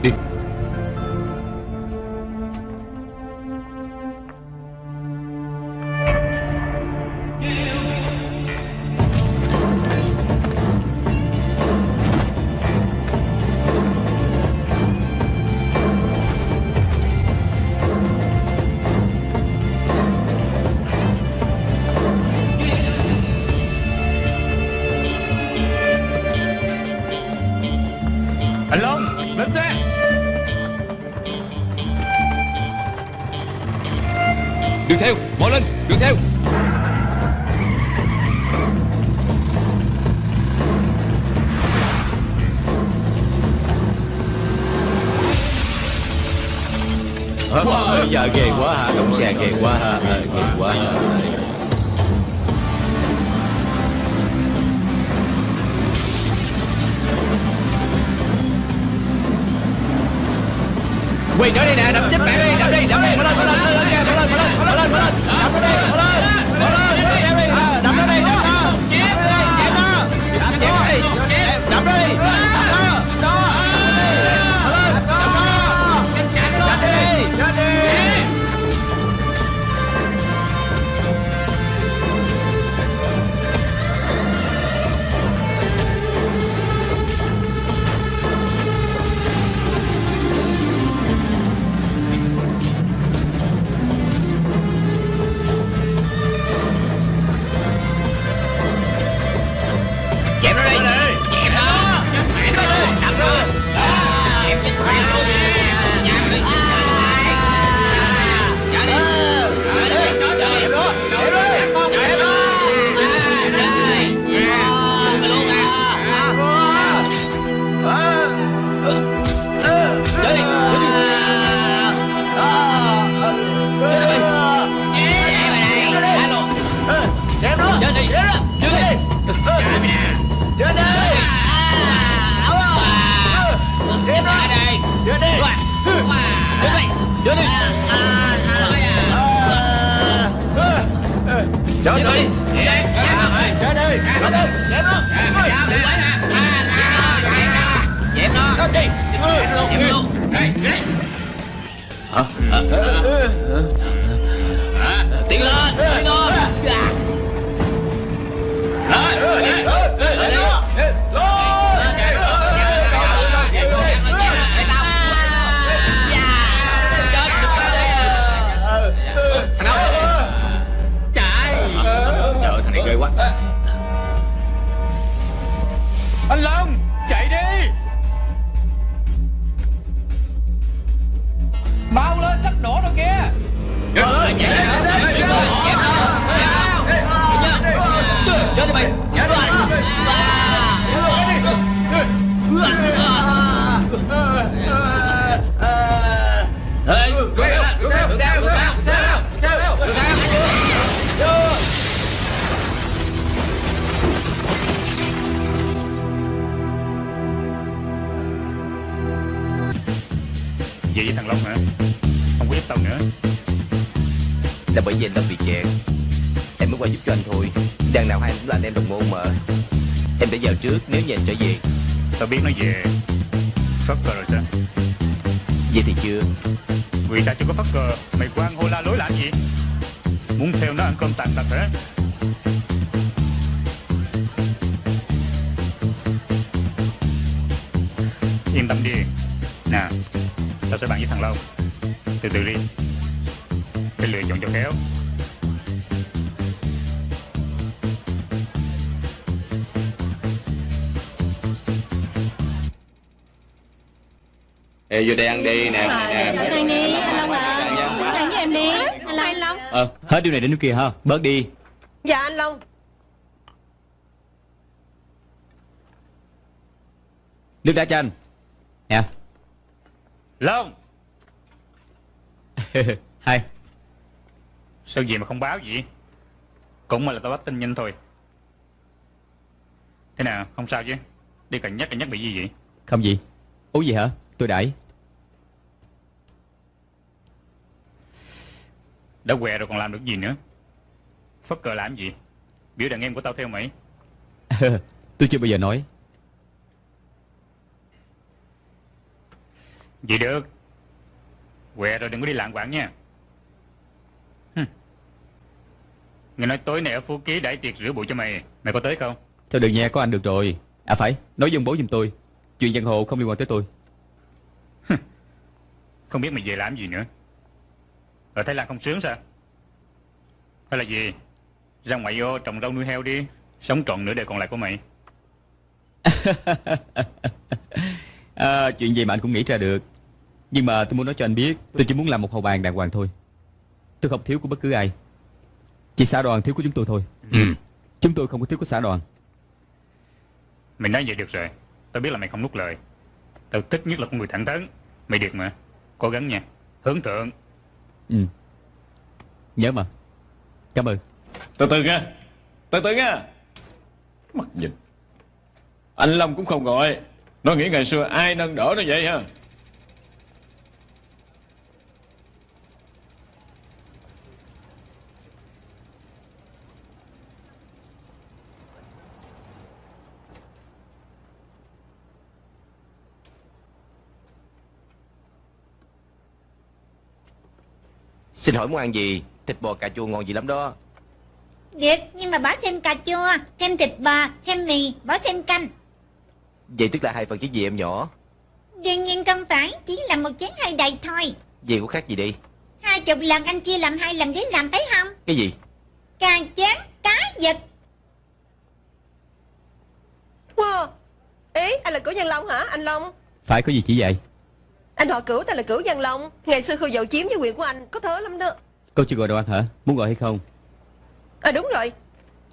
Đi. Anh Long, lên xe. Đừng theo, bỏ lên, đừng theo. Dạ ghê quá hả, đụng xe ghê quá hả, ghê quá hả. Quỳ nữa đây nè, đập chết bạn đi, đập đi, đập đi, mở lên, mở lên, mở lên, mở lên, mở lên, mở lên, mở lên, đập nó đi, mở lên, mở lên, đập nó đi, đập nó, chém nó, chém nó, đập nó đi, đập nó đi, đập nó, đó, mở lên, đập nó, chết đi, chết đi. Chém nó đi, chém nó, chém nó đi, đập nó, chém chết mẹ luôn, chém đi, chém tiến lên, tiến lên. Thằng này ghê quá. Anh Long, chạy đi. Mau lên, sắp nổ rồi kìa. Chết đi mày. Chết rồi. Vậy với thằng Long hả? Không có giúp tao nữa. Là bởi vì anh Long bị kẹt, em mới qua giúp cho anh thôi. Đằng nào hai cũng là anh em đồng môn mà. Em đã vào trước nếu như anh trở về. Tao biết nó về phất cờ rồi sao? Vậy thì chưa. Người ta chưa có phất cờ, mày quan hô la lối làm gì? Muốn theo nó ăn cơm tàn tật hả? Yên tâm đi. Nè, tao sẽ bàn với thằng Long. Từ từ đi, phải lựa chọn cho khéo. Ê, vô đây ăn đi nè. Ăn đi, anh Long à. Ăn với em đi. Anh Long. Hết điều này đến điều kia ha, bớt đi. Dạ anh Long. Nước đá chanh. Nè. Long. Hai. Sao gì mà không báo gì? Cũng mà là tao bắt tin nhanh thôi. Thế nào, không sao chứ? Đi cần nhắc bị gì vậy? Không gì. Uống gì hả? Tôi đẩy. Đã què rồi còn làm được gì nữa? Phất cờ làm gì? Biểu đàn em của tao theo mày. Tôi chưa bao giờ nói. Vậy được. Què rồi đừng có đi lạng quạng nha. Nghe nói tối nay ở Phú Ký đãi tiệc rửa bụi cho mày. Mày có tới không? Thôi đừng nha, có anh được rồi. À phải, nói với ông bố giùm tôi. Chuyện giang hồ không liên quan tới tôi. Không biết mày về làm gì nữa. Ở Thái Lan không sướng sao? Hay là gì? Ra ngoại ô trồng rau nuôi heo đi. Sống trọn nửa đời còn lại của mày. Chuyện gì mà anh cũng nghĩ ra được. Nhưng mà tôi muốn nói cho anh biết, tôi chỉ muốn làm một hầu bàn đàng hoàng thôi. Tôi không thiếu của bất cứ ai. Chỉ xã đoàn thiếu của chúng tôi thôi. Chúng tôi không có thiếu của xã đoàn. Mày nói vậy được rồi. Tao biết là mày không nuốt lời. Tao thích nhất là con người thẳng thắn. Mày được mà. Cố gắng nha. Hướng thượng. Nhớ mà. Cảm ơn. Từ từ nha. Từ từ nha. Mất dịch. Anh Long cũng không gọi. Nó nghĩ ngày xưa ai nâng đỡ nó vậy ha. Xin hỏi muốn ăn gì? Thịt bò cà chua ngon gì lắm đó. Được, nhưng mà bỏ thêm cà chua, thêm thịt bò, thêm mì, bỏ thêm canh. Vậy tức là 2 phần chứ gì em nhỏ? Đương nhiên không phải, chỉ là một chén hơi đầy thôi. Gì có khác gì đi? 20 lần anh chia làm 2 lần để làm, thấy không? Cái gì? Cà chén, cá vịt. Wow. Ý, anh là Cửu Văn Long hả, anh Long? Phải, có gì chỉ vậy? Anh họ Cửu, ta là Cửu Văn Long. Ngày xưa khu dầu chiếm với quyền của anh có thớ lắm đó. Cô chưa gọi đồ ăn hả? Muốn gọi hay không? À đúng rồi.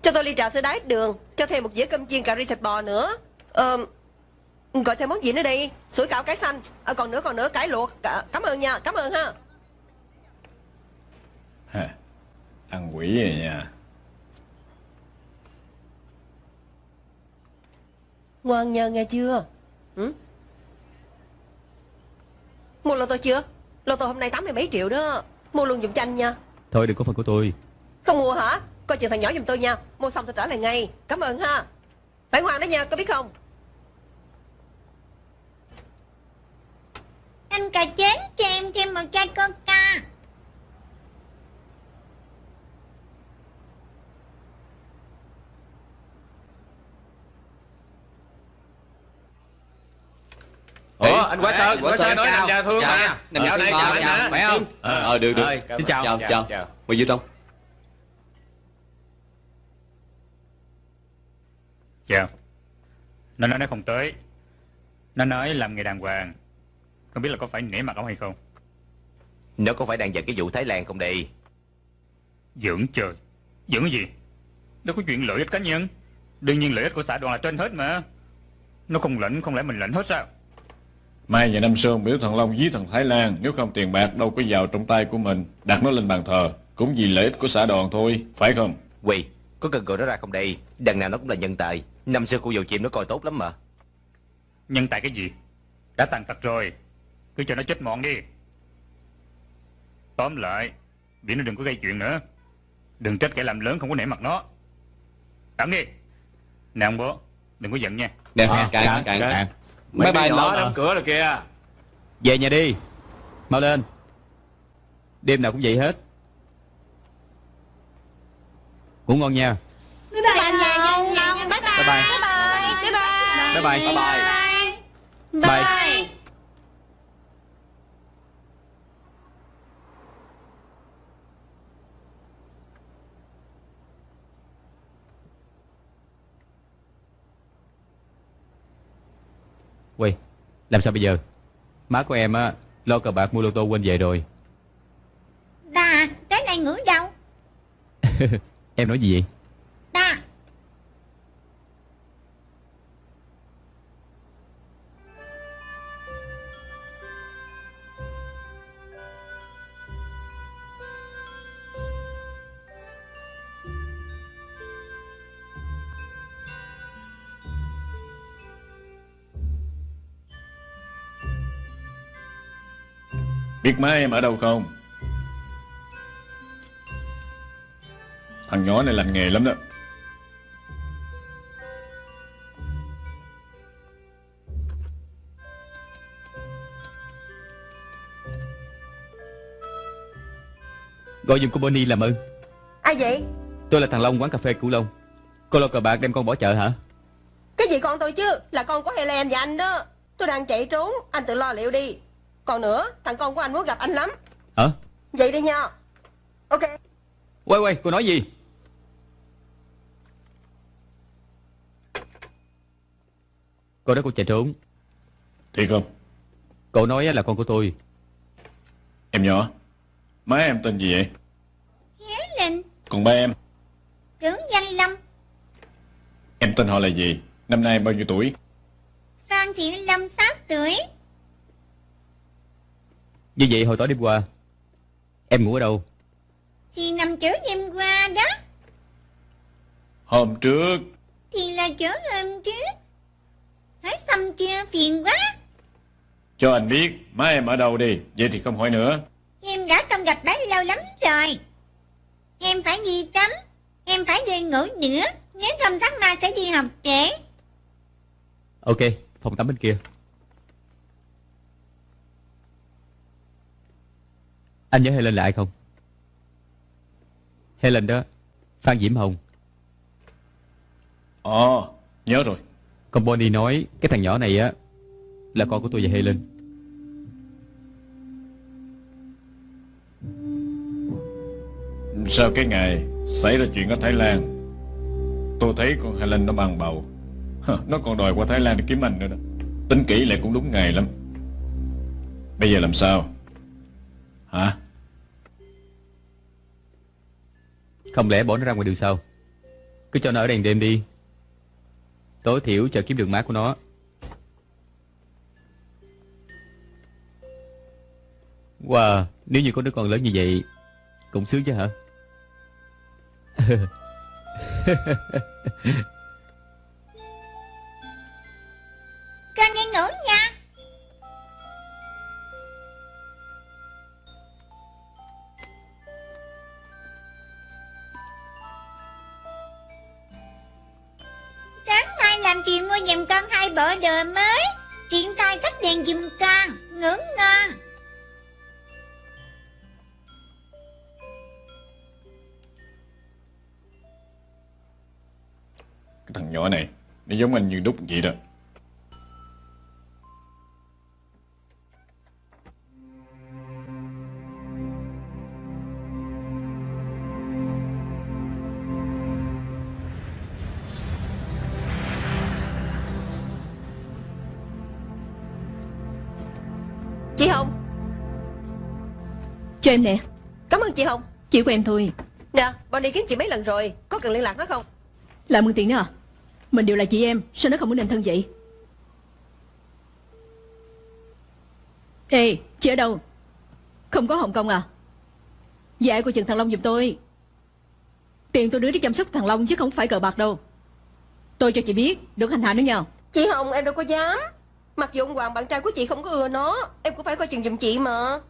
Cho tôi ly trà sữa đá ít đường. Cho thêm một dĩa cơm chiên cà ri thịt bò nữa. Gọi thêm món gì nữa đi. Sủi cảo cải xanh. Còn nữa cải luộc. Cảm ơn nha, cảm ơn ha. Ăn quỷ vậy nha. Ngoan nha, nghe chưa? Mua lô tô chưa? Lô tô hôm nay 80 mấy triệu đó. Mua luôn giùm cho anh nha. Thôi đừng có phần của tôi. Không mua hả? Coi chừng thằng nhỏ giùm tôi nha. Mua xong tôi trở lại ngay. Cảm ơn ha. Phải ngoan đó nha, có biết không? Anh cà chén cho em thêm một chai coca. Ủa anh Quả Sơn nói nằm nhà thương mà. Nằm dạo đây chào anh hả? Khỏe không? Được. Xin chào. Mời vô trong. Chào. Nó nói nó không tới. Nó nói làm nghề đàng hoàng. Không biết là có phải nể mặt ông hay không? Nó có phải đang giận cái vụ Thái Lan không đi? Giỡn trời. Giỡn cái gì? Đâu có chuyện lợi ích cá nhân. Đương nhiên lợi ích của xã đoàn là trên hết mà. Nó không lệnh, không lẽ mình lệnh hết sao? Mai và năm Sơn biểu thằng Long giết thằng Thái Lan. Nếu không tiền bạc đâu có vào trong tay của mình. Đặt nó lên bàn thờ. Cũng vì lợi ích của xã đoàn thôi. Phải không? Quỳ, có cần gọi nó ra không đây? Đằng nào nó cũng là nhân tài. Năm xưa cô dầu chìm nó coi tốt lắm mà. Nhân tài cái gì? Đã tàn tật rồi. Cứ cho nó chết mọn đi. Tóm lại, vì nó đừng có gây chuyện nữa. Đừng trách kẻ làm lớn không có nể mặt nó. Cẩn đi. Nè ông bố, đừng có giận nha. Nè, cạn. Mấy bài nhỏ đóng cửa rồi kìa. Về nhà đi. Mau lên. Đêm nào cũng vậy hết. Ngủ ngon nha. Bye bye anh Long. Bye bye. Bye bye. Bye bye. Bye bye. Bye. Bye. Quay, làm sao bây giờ? Má của em á, lo cờ bạc mua lô tô quên về rồi. Đà, cái này ngửi đâu? Em nói gì vậy? Đà. Biết má em ở đâu không? Thằng nhỏ này lành nghề lắm đó. Gọi giùm cô Bonnie làm ơn. Ai vậy? Tôi là thằng Long, quán cà phê Cửu Long. Cô lo cờ bạc đem con bỏ chợ hả? Cái gì con tôi chứ? Là con của Helen và anh đó. Tôi đang chạy trốn, anh tự lo liệu đi. Còn nữa, thằng con của anh muốn gặp anh lắm. Hả? Vậy đi nha. Ok. Quay, cô nói gì? Cô nói cô chạy trốn. Thiệt không? Cậu nói là con của tôi. Em nhỏ, má em tên gì vậy? Helen. Còn ba em? Tưởng danh Lâm. Em tên họ là gì? Năm nay bao nhiêu tuổi? Phan Thị Lâm 6 tuổi. Như vậy hồi tối đêm qua em ngủ ở đâu? Thì nằm chỗ đêm qua đó. Hôm trước. Thì là chỗ hôm trước. Hỏi xong chưa, phiền quá. Cho anh biết má em ở đâu đi. Vậy thì không hỏi nữa. Em đã không gặp bác lâu lắm rồi. Em phải đi tắm. Em phải đi ngủ nữa. Nếu không sáng mai sẽ đi học trễ. Ok, phòng tắm bên kia. Anh nhớ Helen là ai không? Helen đó, Phan Diễm Hồng. Ồ, nhớ rồi. Con Bonnie nói cái thằng nhỏ này á là con của tôi và Helen. Sau cái ngày xảy ra chuyện ở Thái Lan, tôi thấy con Helen nó mang bầu. Nó còn đòi qua Thái Lan để kiếm anh nữa đó. Tính kỹ lại cũng đúng ngày lắm. Bây giờ làm sao? Hả? Không lẽ bỏ nó ra ngoài đường sao? Cứ cho nó ở đèn đêm đi. Tối thiểu chờ kiếm được má của nó. Wow, nếu như có đứa con lớn như vậy cũng sướng chứ hả? Con đi ngủ nha. Sáng mai làm chị mua giùm con 2 bộ đồ mới. Tiện tay tắt đèn giùm con. Ngủ ngon. Cái thằng nhỏ này, nó giống anh như đúc vậy đó. Chị Hồng. Cho em nè. Cảm ơn chị Hồng. Chị của em thôi. Nè, Bonnie kiếm chị mấy lần rồi. Có cần liên lạc nó không? Làm ơn tiền nữa à? Mình đều là chị em, sao nó không có nên thân vậy? Ê, chị ở đâu? Không có Hồng Kông à? Dạy của chừng thằng Long giùm tôi. Tiền tôi đưa đi chăm sóc thằng Long chứ không phải cờ bạc đâu. Tôi cho chị biết, đừng hành hạ nữa nha. Chị Hồng, em đâu có dám. Mặc dù ông Hoàng bạn trai của chị không có ưa nó, em cũng phải coi chừng giùm chị mà.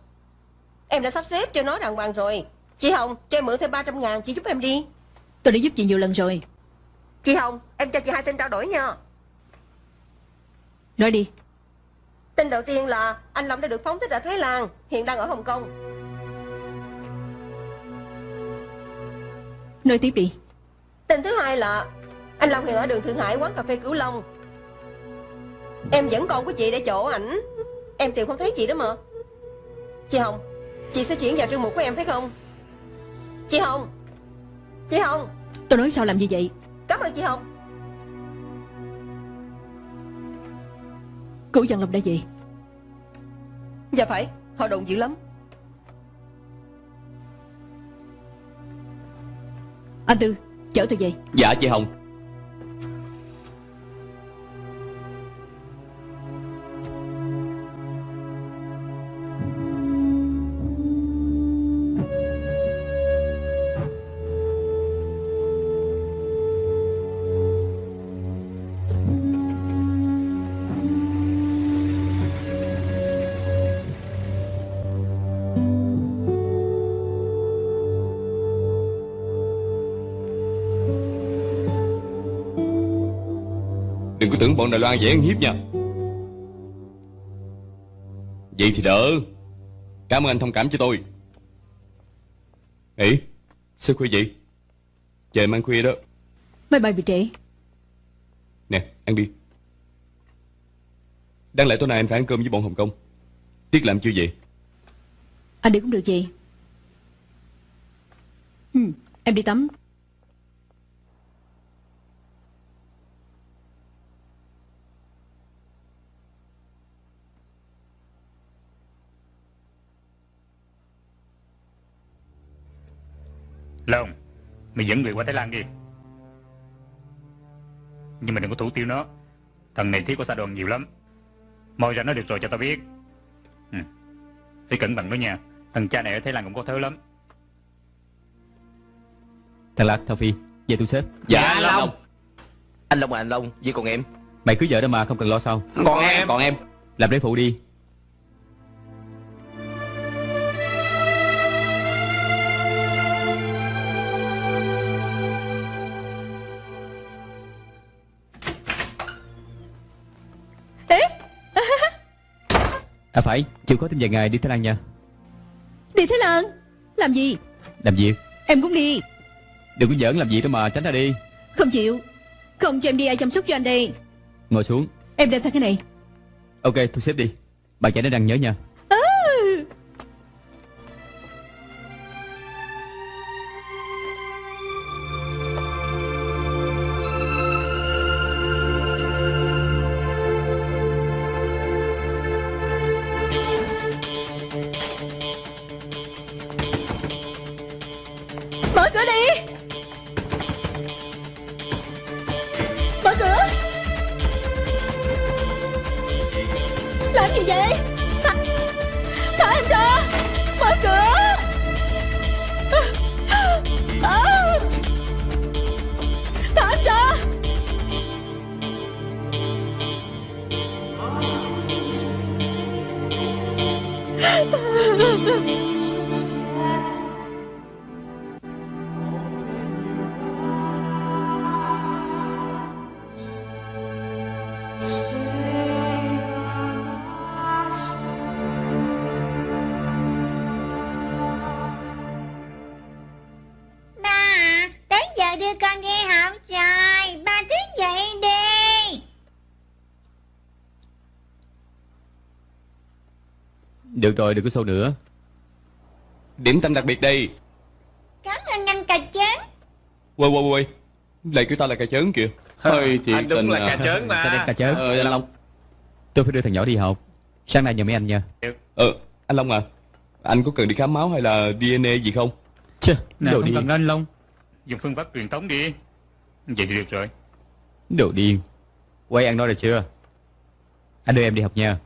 Em đã sắp xếp cho nó đàng hoàng rồi. Chị Hồng, cho em mượn thêm 300.000, chị giúp em đi. Tôi đã giúp chị nhiều lần rồi. Chị Hồng, em cho chị 2 tin trao đổi nha. Nói đi. Tin đầu tiên là anh Long đã được phóng thích ở Thái Lan, hiện đang ở Hồng Kông. Nói tiếp đi. Tin thứ hai là anh Long hiện ở đường Thượng Hải, quán cà phê Cửu Long. Em dẫn con của chị để chỗ ảnh. Em tìm không thấy chị đó mà. Chị Hồng, chị sẽ chuyển vào trương mục của em phải không? Chị Hồng. Chị Hồng. Tôi nói sao làm gì vậy? Cảm ơn chị Hồng. Cố Văn Long đã về. Dạ phải, họ đồn dữ lắm. Anh Tư, chở tôi về. Dạ chị Hồng. Đừng có tưởng bọn Đài Loan dễ ăn hiếp nha. Vậy thì đỡ. Cảm ơn anh thông cảm cho tôi. Nghỉ. Sao khuya vậy? Trời mang khuya đó. Máy bay bị trễ. Nè, ăn đi. Đáng lẽ tối nay anh phải ăn cơm với bọn Hồng Kông. Tiếc làm chưa vậy? Anh đi cũng được gì. Em đi tắm. Long, mày dẫn người qua Thái Lan đi. Nhưng mà đừng có thủ tiêu nó. Thằng này thiếu của xã đoàn nhiều lắm. Moi ra nó được rồi cho tao biết. Phải cẩn thận đó nha. Thằng cha này ở Thái Lan cũng có thớ lắm. Thằng Lạc, thằng Phi, về thu xếp. Dạ anh Long. Anh Long à anh Long, với con em. Mày cưới vợ đó mà, không cần lo sao. Còn em. Làm để phụ đi. À phải, chưa có thêm vài ngày đi Thái Lan nha. Đi Thái Lan? Làm gì? Làm việc. Em cũng đi. Đừng có giỡn làm gì đó mà, tránh ra đi. Không chịu. Không cho em đi, ai chăm sóc cho anh đây? Ngồi xuống. Em đem theo cái này. Ok, thu xếp đi. Bà chạy nó đang nhớ nha. Mở cửa đi. Mở cửa. Làm gì vậy? Thả em ra. Mở cửa. Thả em ra. Ba, tới giờ đưa con đi học rồi. Ba thức dậy đi. Được rồi, đừng có sâu nữa. Điểm tâm đặc biệt đây. Cảm ơn anh cà chớn. Quay. Lại kêu tao là cà chớn kìa. Hơi thì Anh đúng là cà chớn Sao đây mà. cà chớn? Anh Long. Tôi phải đưa thằng nhỏ đi học. Sáng nay nhờ mấy anh nha. Anh Long à, anh có cần đi khám máu hay là DNA gì không? Chà, Nè, đồ không điên. cần anh Long. Dùng phương pháp truyền thống đi. Vậy thì được rồi. Đồ điên. Quay ăn nói rồi chưa? Anh đưa em đi học nha.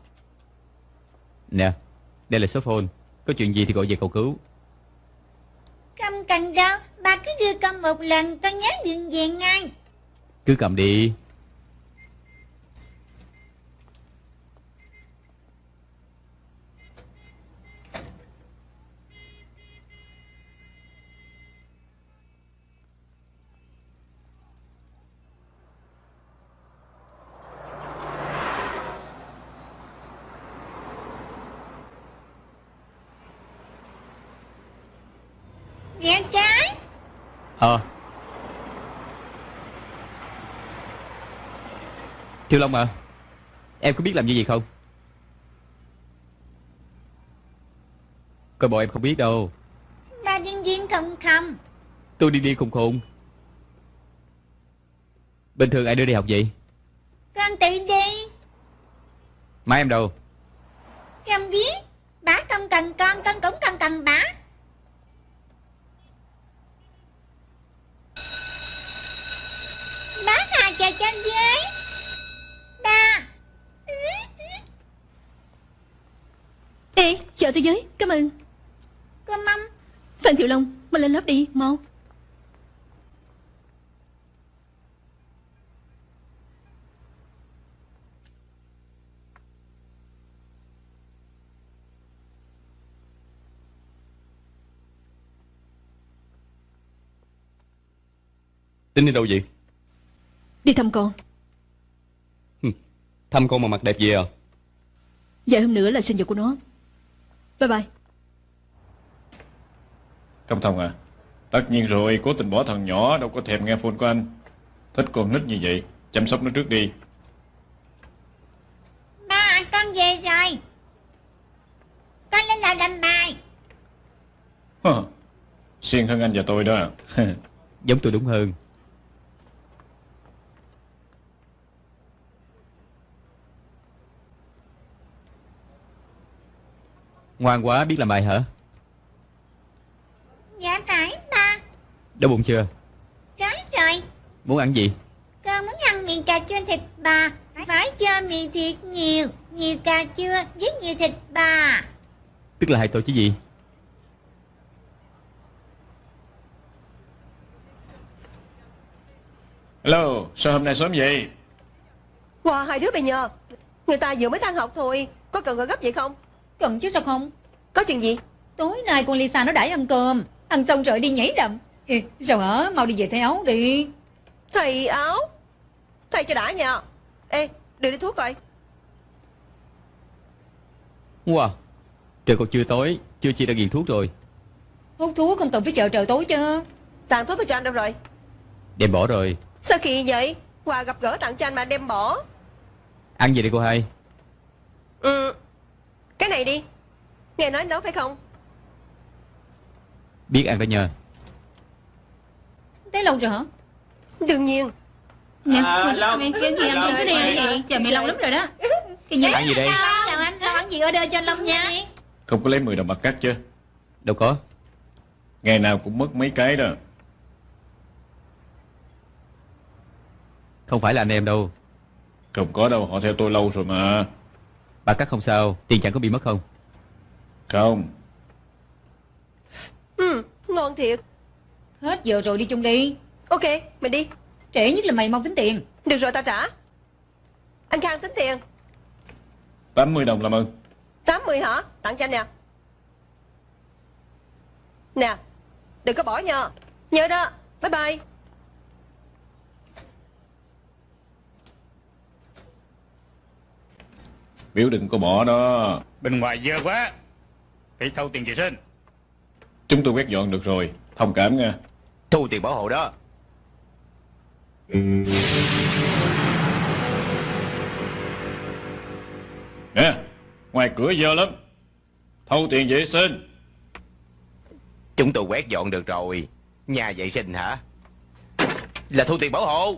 Nè, đây là số phone. Có chuyện gì thì gọi về cầu cứu. Không cần đâu. Ba cứ đưa con một lần, con nhớ đường về ngay. Cứ cầm đi. Rẽ trái. Thiêu Long à, em có biết làm gì không? Coi bộ em không biết đâu. Ba điên điên không không. Tôi đi khùng khùng. Bình thường ai đưa đi học vậy? Con tự đi. Má em đâu? Không biết. Bả không cần con cũng không cần bả. Bá thà chờ cho anh với. Ba. Ê, chờ tôi với, cảm ơn. Cô Mâm. Phan Thiệu Long, mau lên lớp đi, mau. Tính đi đâu vậy? Đi thăm con. Thăm con mà mặt đẹp gì à? Vài hôm nữa là sinh nhật của nó. Bye bye. Công Thông à, tất nhiên rồi, cố tình bỏ thằng nhỏ đâu có thèm nghe phone của anh. Thích con nít như vậy, chăm sóc nó trước đi. Ba, con về rồi. Con lên lầu làm bài. Siêng hơn anh và tôi đó. Giống tôi đúng hơn. Ngoan quá, biết làm bài hả? Dạ phải ba. Đói bụng chưa? Đói rồi. Muốn ăn gì? Con muốn ăn mì cà chua thịt bò. Phải cho mì thiệt nhiều. Nhiều cà chua với nhiều thịt bò. Tức là hai tô chứ gì? Hello, sao hôm nay sớm vậy? Wow, hai đứa bây giờ. Người ta vừa mới tan học thôi. Có cần gọi gấp vậy không? Cần chứ sao không? Có chuyện gì? Tối nay con Lisa nó đãi ăn cơm. Ăn xong rồi đi nhảy đầm. Ê, sao hả? Mau đi về thay áo đi. Thầy áo. Thầy cho đã nha. Ê, đưa đi thuốc coi. Wow, trời còn chưa tối, chưa chi đã nghiện thuốc rồi. Hút thuốc không cần phải chờ trời tối chứ. Tặng thuốc tôi cho anh đâu rồi? Đem bỏ rồi. Sao kỳ vậy? Quà gặp gỡ tặng cho anh mà đem bỏ. Ăn gì đi cô hai? Cái này đi. Nghe nói anh nấu phải không? Biết ăn đó nhờ. Tới lâu rồi hả? Đương nhiên. Nè, mày kêu gì ăn thử đi. Chờ mày lâu lắm rồi đó. Kìa nhớ. Ăn gì đây? Chào anh, sao ăn gì order cho anh Long nha. Không có lấy 10 đồng bạc cắt chứ? Đâu có. Ngày nào cũng mất mấy cái đó. Không phải là anh em đâu. Không có đâu, họ theo tôi lâu rồi mà. Bạc cắt không sao, tiền chẳng có bị mất không? Không. Ngon thiệt. Hết giờ rồi, đi chung đi. Ok, mình đi. Trễ nhất là mày mau tính tiền. Được rồi, tao trả. Anh Khang tính tiền. 80 đồng làm ơn. 80 hả? Tặng cho anh nè. Nè, đừng có bỏ nha. Nhớ đó. Bye bye. Biểu đừng có bỏ đó. Bên ngoài dơ quá. Phải thâu tiền vệ sinh. Chúng tôi quét dọn được rồi. Thông cảm nha. Thu tiền bảo hộ đó. Nè, ngoài cửa dơ lắm. Thâu tiền vệ sinh. Chúng tôi quét dọn được rồi. Nhà vệ sinh hả? Là thu tiền bảo hộ.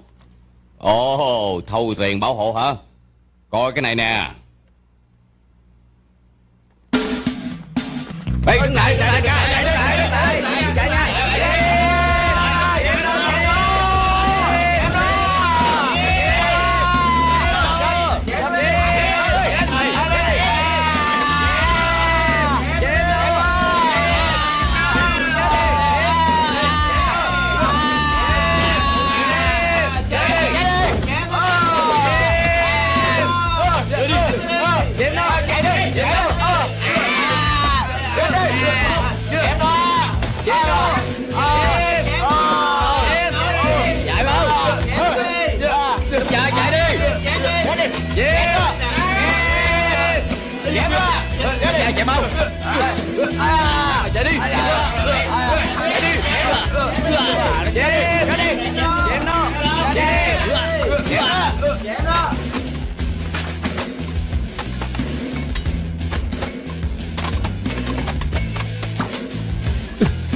Ồ, thâu tiền bảo hộ hả? Coi cái này nè. Ê, đứng lại, chạy mau. Chạy đi.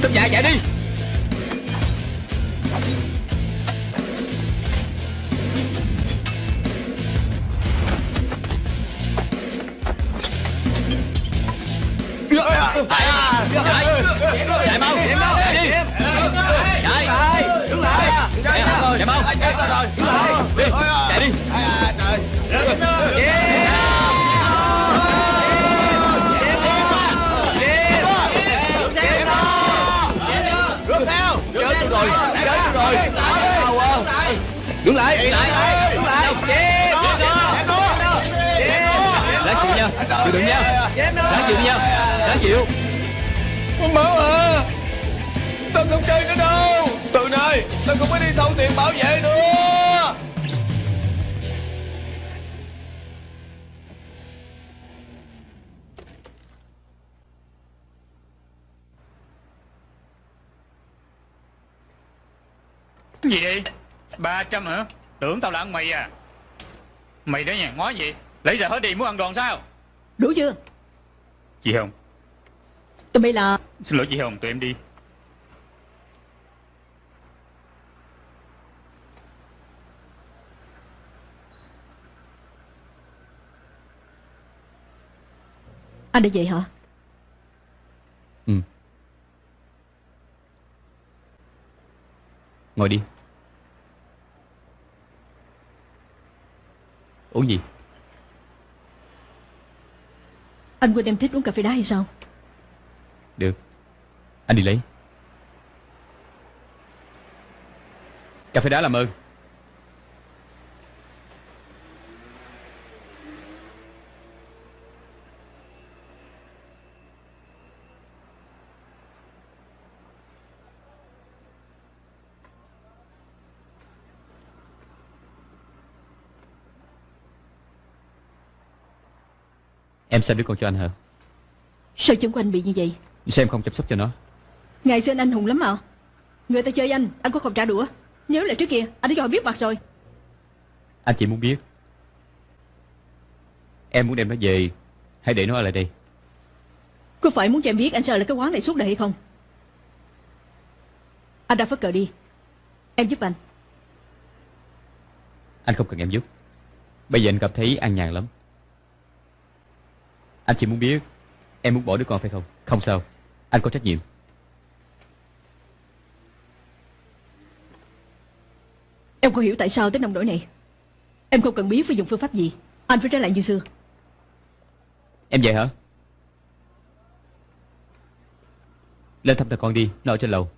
Tôm dài chạy đi. Chạy mau, chạy đi. Chạy. Đứng lại. Chạy mau. Chạy đi. Rút theo. Chết tôi rồi. Đứng lại. Ráng chịu nha. Chịu đựng nha. Ráng chịu nha. Ráng chịu. Con Bảo à, tao không chơi nữa đâu. Từ nay tao không có đi thâu tiền bảo vệ nữa. Gì vậy? 300 hả? Tưởng tao là ăn mày à? Mày đó nha, ngó gì? Lấy ra hết đi, muốn ăn đòn sao? Đủ chưa? Chị Hồng. Tụi bay là... Xin lỗi chị Hồng, tụi em đi. Anh đã vậy hả? Ừ. Ngồi đi. Uống gì? Anh quên em thích uống cà phê đá hay sao? Được, anh đi lấy. Cà phê đá làm ơn. Em xem đứa con cho anh hả? Sao chân của anh bị như vậy? Sao em không chăm sóc cho nó? Ngày xưa anh hùng lắm mà. Người ta chơi anh có không trả đũa. Nhớ lại trước kia anh đã cho họ biết mặt rồi. Anh chỉ muốn biết em muốn đem nó về hay để nó ở lại đây? Có phải muốn cho em biết anh sợ là cái quán này suốt đời hay không? Anh ra phất cờ đi. Em giúp anh. Anh không cần em giúp. Bây giờ anh cảm thấy an nhàn lắm. Anh chỉ muốn biết em muốn bỏ đứa con phải không? Không sao, anh có trách nhiệm. Em không hiểu tại sao tới nông nỗi này. Em không cần biết phải dùng phương pháp gì. Anh phải trở lại như xưa. Em về hả? Lên thăm thằng con đi, nó ở trên lầu.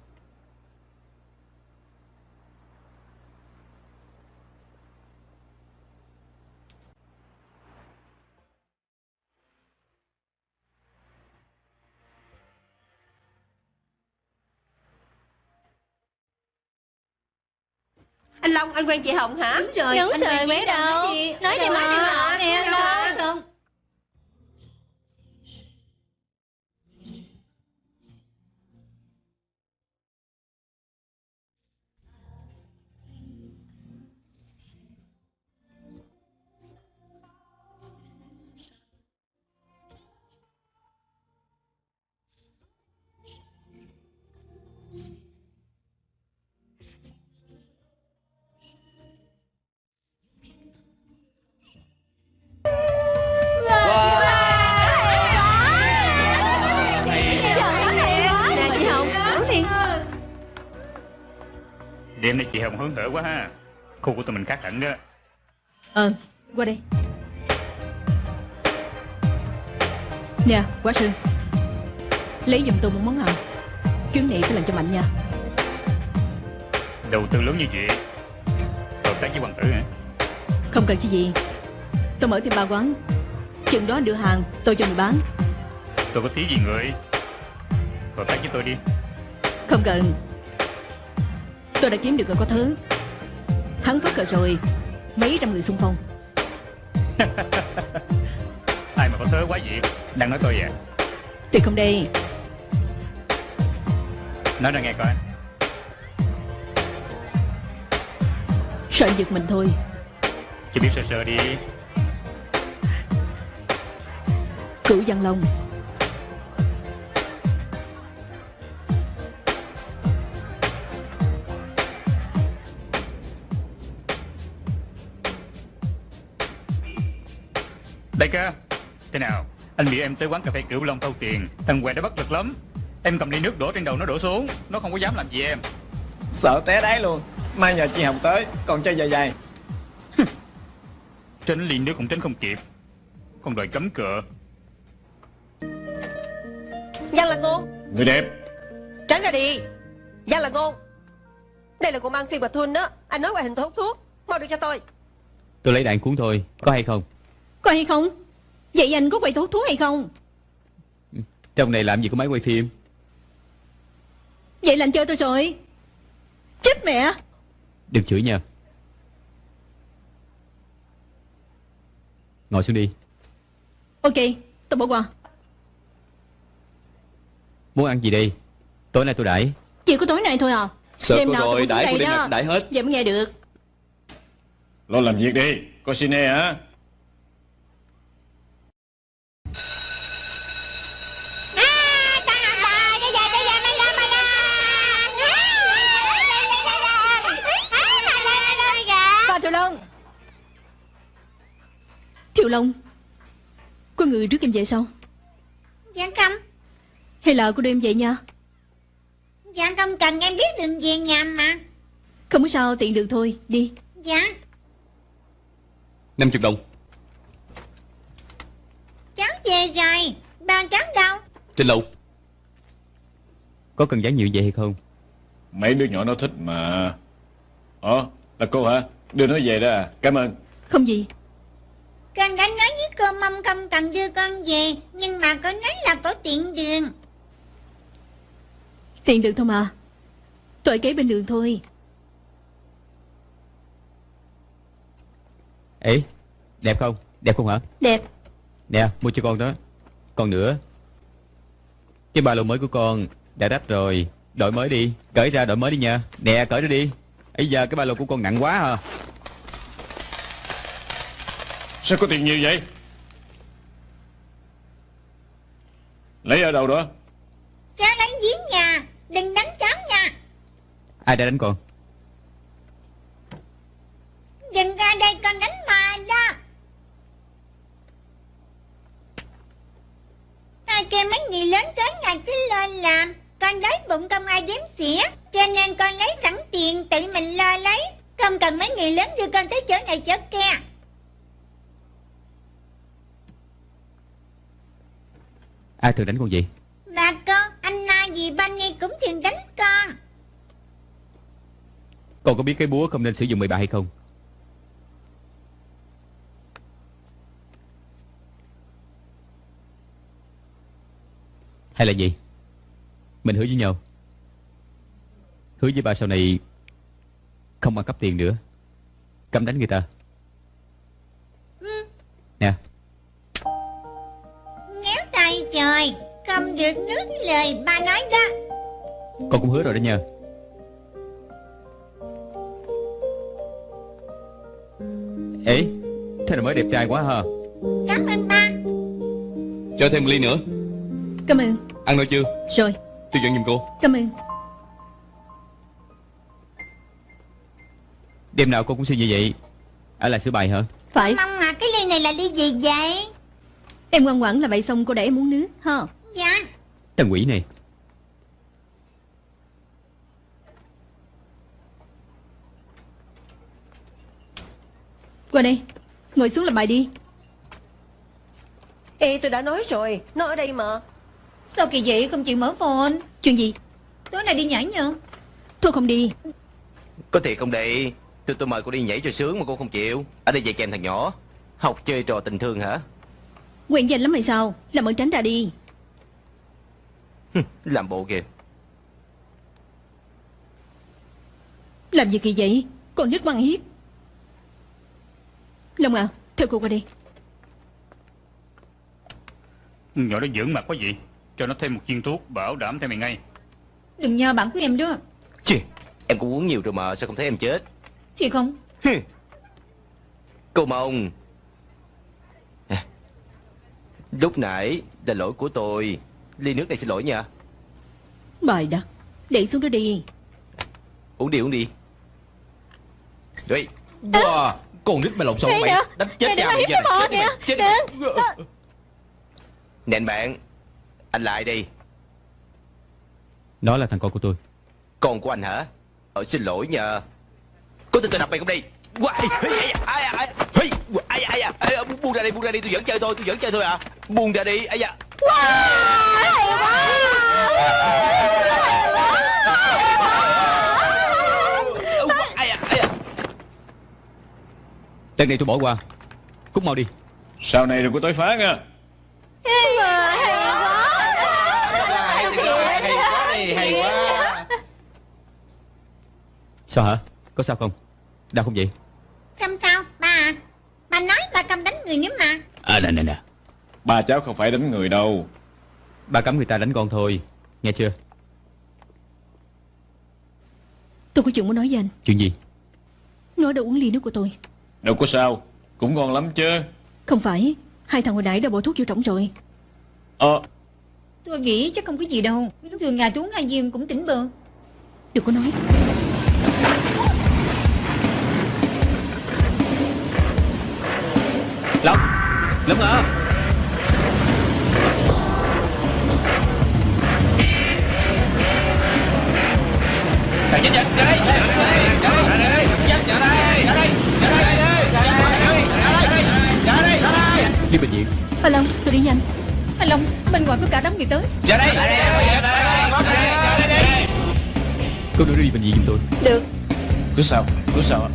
Anh Long, anh quen chị Hồng hả? Đúng rồi, Đúng anh rồi, quen biết đâu. Nói đi mà nè, Lo. lo không? Đêm nay chị Hồng hớn hở quá ha. Khu của tụi mình khác hẳn đó. Qua đây. Nè, quá sư. Lấy giùm tôi một món hàng. Chuyến này phải làm cho mạnh nha. Đầu tư lớn như vậy, hợp tác với hoàng tử hả? Không cần chứ gì. Tôi mở thêm 3 quán. Chừng đó đưa hàng tôi cho người bán. Tôi có tí gì người. Hợp tác với tôi đi. Không cần. Tôi đã kiếm được người có thứ. Hắn phất cờ rồi, mấy trăm người xung phong. Ai mà có thớ quá vậy? Đang nói tôi à? Thì không đây. Nói ra nghe coi. Sợ anh giật mình thôi. Chỉ biết sơ sơ đi. Cửu Văn Long. Đây cơ. Thế nào? Anh bị em tới quán cà phê Cửu Long thâu tiền. Thằng què đã bất lực lắm. Em cầm ly nước đổ trên đầu nó đổ xuống. Nó không có dám làm gì em. Sợ té đáy luôn. Mai nhờ chị Hồng tới, còn chơi dài dài. Tránh ly nước cũng tránh không kịp. Còn đòi cấm cựa. Giang là Ngôn. Người đẹp. Tránh ra đi. Giang là Ngôn. Đây là cô mang phi bạch thuần đó. Anh nói ngoại hình tôi hút thuốc. Mau được cho tôi. Tôi lấy đạn cuốn thôi, có hay không? Có hay không? Vậy anh có quay thuốc hay không? Trong này làm gì có máy quay phim? Vậy là anh chơi tôi rồi. Chết mẹ. Đừng chửi nha. Ngồi xuống đi. Ok, tôi bỏ qua. Muốn ăn gì đi? Tối nay tôi đãi. Chỉ có tối nay thôi à? Sợ Đêm cô nào tôi rồi, cũng đãi xuống cô đây đêm đó. nào đãi hết. Vậy mới nghe được. Lo làm việc đi. Coi cine hả? Ba Thiệu Long. Thiệu Long, có người rước em về sao? Dạ không. Hay là cô đưa em về nha? Dạ không cần, em biết đường về nhà mà. Không có sao, tiện đường thôi, đi. Dạ. 50 đồng. Cháu về rồi. Ba cháu đâu? Trên lầu. Có cần dán nhiều vậy hay không? Mấy đứa nhỏ nó thích mà. Là cô hả? Đưa nó về đó à? Cảm ơn. Không gì. Con đã nói với cô Mâm không cần đưa con về, nhưng mà cô nói là có tiện đường. Tiện đường thôi mà. Tôi ở kế bên đường thôi. Ê, đẹp không? Đẹp không hả? Đẹp. Nè, mua cho con đó. Còn nữa, cái ba lô mới của con đã rách rồi. Đổi mới đi, cởi ra đổi mới đi nha. Nè, cởi ra đi. Bây giờ cái ba lô của con nặng quá hả? Sao có tiền nhiều vậy? Lấy ở đâu đó? Cháu lấy dưới nhà, đừng đánh cháu nha. Ai đã đánh con? Đừng ra đây con đánh mà đó. Ai kêu mấy người lớn tới ngày cứ lo làm. Con đói bụng không ai đếm xỉa, cho nên con lấy sẵn tiền tự mình lo lấy. Không cần mấy người lớn đưa con tới chỗ này chỗ kia. Ai thường đánh con vậy? Bà con, anh Na gì Bunny cũng thường đánh con. Con có biết cái búa không nên sử dụng bậy bạ hay không? Hay là gì? Mình hứa với nhau. Hứa với ba sau này không ăn cắp tiền nữa, cấm đánh người ta. Nè. Ngéo tay trời, không được nuốt lời ba nói đó. Con cũng hứa rồi đó nha. Ê, thế là mới đẹp trai quá ha. Cảm ơn ba. Cho thêm một ly nữa. Cảm ơn. Ăn rồi chưa? Rồi. Tôi dẫn giùm cô. Cảm ơn. Đêm nào con cũng suy như vậy. Ở lại sửa bài hả? Phải. Mong à, cái ly này là ly gì vậy? Em ngoan ngoãn là vậy xong cô để em uống nước ha. Dạ. Thằng quỷ này. Qua đây, ngồi xuống làm bài đi. Ê, tôi đã nói rồi, nó ở đây mà. Sao kỳ vậy, không chịu mở phone? Chuyện gì? Tối nay đi nhảy nhờ? Thôi không đi. Có thiệt không đi? Tôi mời cô đi nhảy cho sướng mà cô không chịu. Ở đây về kèm thằng nhỏ. Học chơi trò tình thương hả? Quen danh lắm hay sao? Làm ơn tránh ra đi. Làm bộ kìa. Làm gì kỳ vậy? Con nít ăn hiếp. Long à, theo cô qua đây. Nhỏ đó dưỡng mặt quá vậy. Cho nó thêm một viên thuốc bảo đảm theo mày ngay. Đừng nhờ bạn của em đó. Chì, em cũng uống nhiều rồi mà sao không thấy em chết? Thì không. Cô Mông, lúc nãy là lỗi của tôi. Ly nước này xin lỗi nha. Bài đó, để xuống đó đi. Uống đi, uống đi. Đấy. Wow, con nít mà lộn xộn mày. Đánh chết cha bây giờ này. Chết mày. Nè anh bạn, anh lại đi. Nó là thằng con của tôi. Con của anh hả? Xin lỗi nha. Có tin tôi đập mày không đi? Buông ra đi, tôi vẫn chơi thôi à. Buông ra đi, ai da. Lần này tôi bỏ qua. Cút mau đi. Sau này đừng có tới phá nha. Hay quá. Sao hả? Có sao không? Đau không vậy? Không sao, ba à. Ba nói ba không đánh người nữa mà. Nè. Ba cháu không phải đánh người đâu. Ba cấm người ta đánh con thôi. Nghe chưa? Tôi có chuyện muốn nói với anh. Chuyện gì? Nó đã uống ly nước của tôi. Đâu có sao, cũng ngon lắm chứ. Không phải, hai thằng hồi nãy đã bỏ thuốc vô trỏng rồi. Tôi nghĩ chắc không có gì đâu. Thường ngày tôi uống 2 viên cũng tỉnh bơ. Đừng có nói. Long à. Thằng chết ra đây. Đi bệnh viện. Anh Long, tôi đi nhanh. Anh Long, bên ngoài có cả đám người tới. Ra đây. Cô đưa đi bệnh viện giùm tôi. Được. Cứ sao ạ?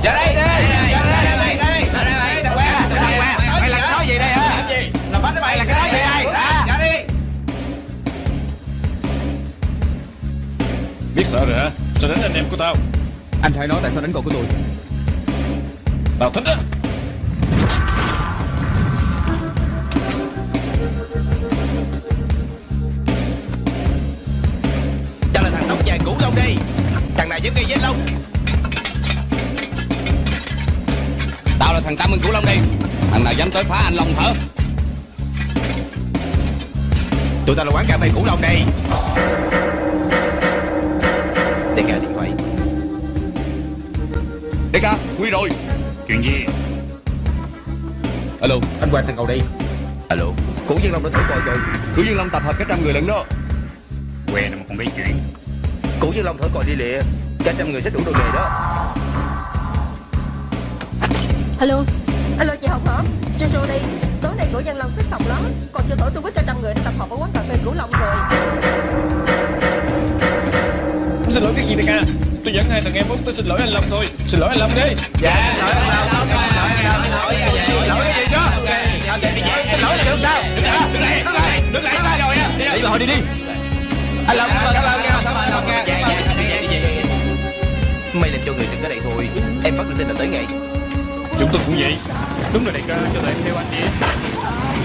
Ra đây. Thằng que. Mày làm cái đó gì đây hả? Làm bánh mày là cái đó gì đây? Ra đi. Biết sợ rồi hả? Sao đánh anh em của tao? Anh phải nói tại sao đánh con của tôi. Tao thích á. Cho là thằng tóc dài Cửu Long đi. Thằng này giống cây với Long. Tao là thằng Tam Minh Cửu Long đi. Thằng nào dám tới phá anh Long hả? Tụi tao là quán cà phê Cửu Long đây. Để cả điện thoại. Đại ca, nguy rồi. Chuyện gì? Alo, Anh qua thằng cầu đi. Alo. Cửu Dân Long đã thổi còi rồi. Cửu Dương Long tập hợp cả 100 người lần đó. Què nào mà còn biết chuyện. Cửu Dân Long thổi còi đi lịa. Cả 100 người sẽ đủ đồ nghề đó. Alo. Alo chị Hồng hả? Cho đi. Tối nay Cửu Dân Long xích phòng lắm. Còn chưa thổi tôi với 100 người đã tập hợp ở quán cà phê Cửu Long rồi. Xin lỗi cái gì đại ca? Tôi dẫn hai thằng em út tới xin lỗi anh Long thôi. Xin lỗi anh Long đi. Dạ, lỗi cái gì chứ? Lỗi là không sao. Đứng lại rồi á. Đi vào đi. Anh Long, cảm ơn nha. Mày làm cho người trực ở đây thôi. Em bắt được tin là tới ngày. Chúng tôi cũng vậy. Đúng rồi đại ca, cho tụi em theo anh đi.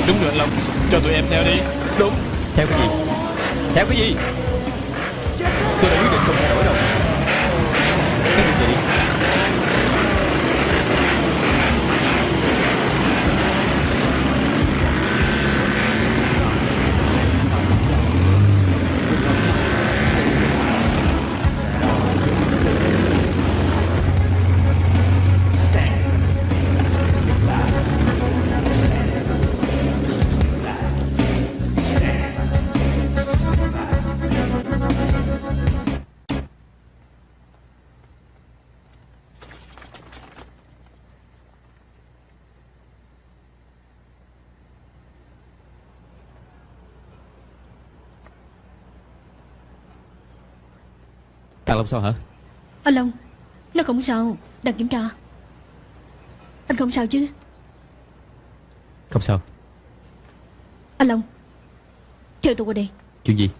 Đúng rồi anh Long, cho tụi em theo đi. Đúng. Theo cái gì? Tôi đã quyết định không thay đổi đâu. Cái việc gì? Thằng Long sao hả? Anh Long, nó không sao. Đang kiểm tra. Anh không sao chứ? Không sao. Anh Long, chờ tôi qua đây. Chuyện gì?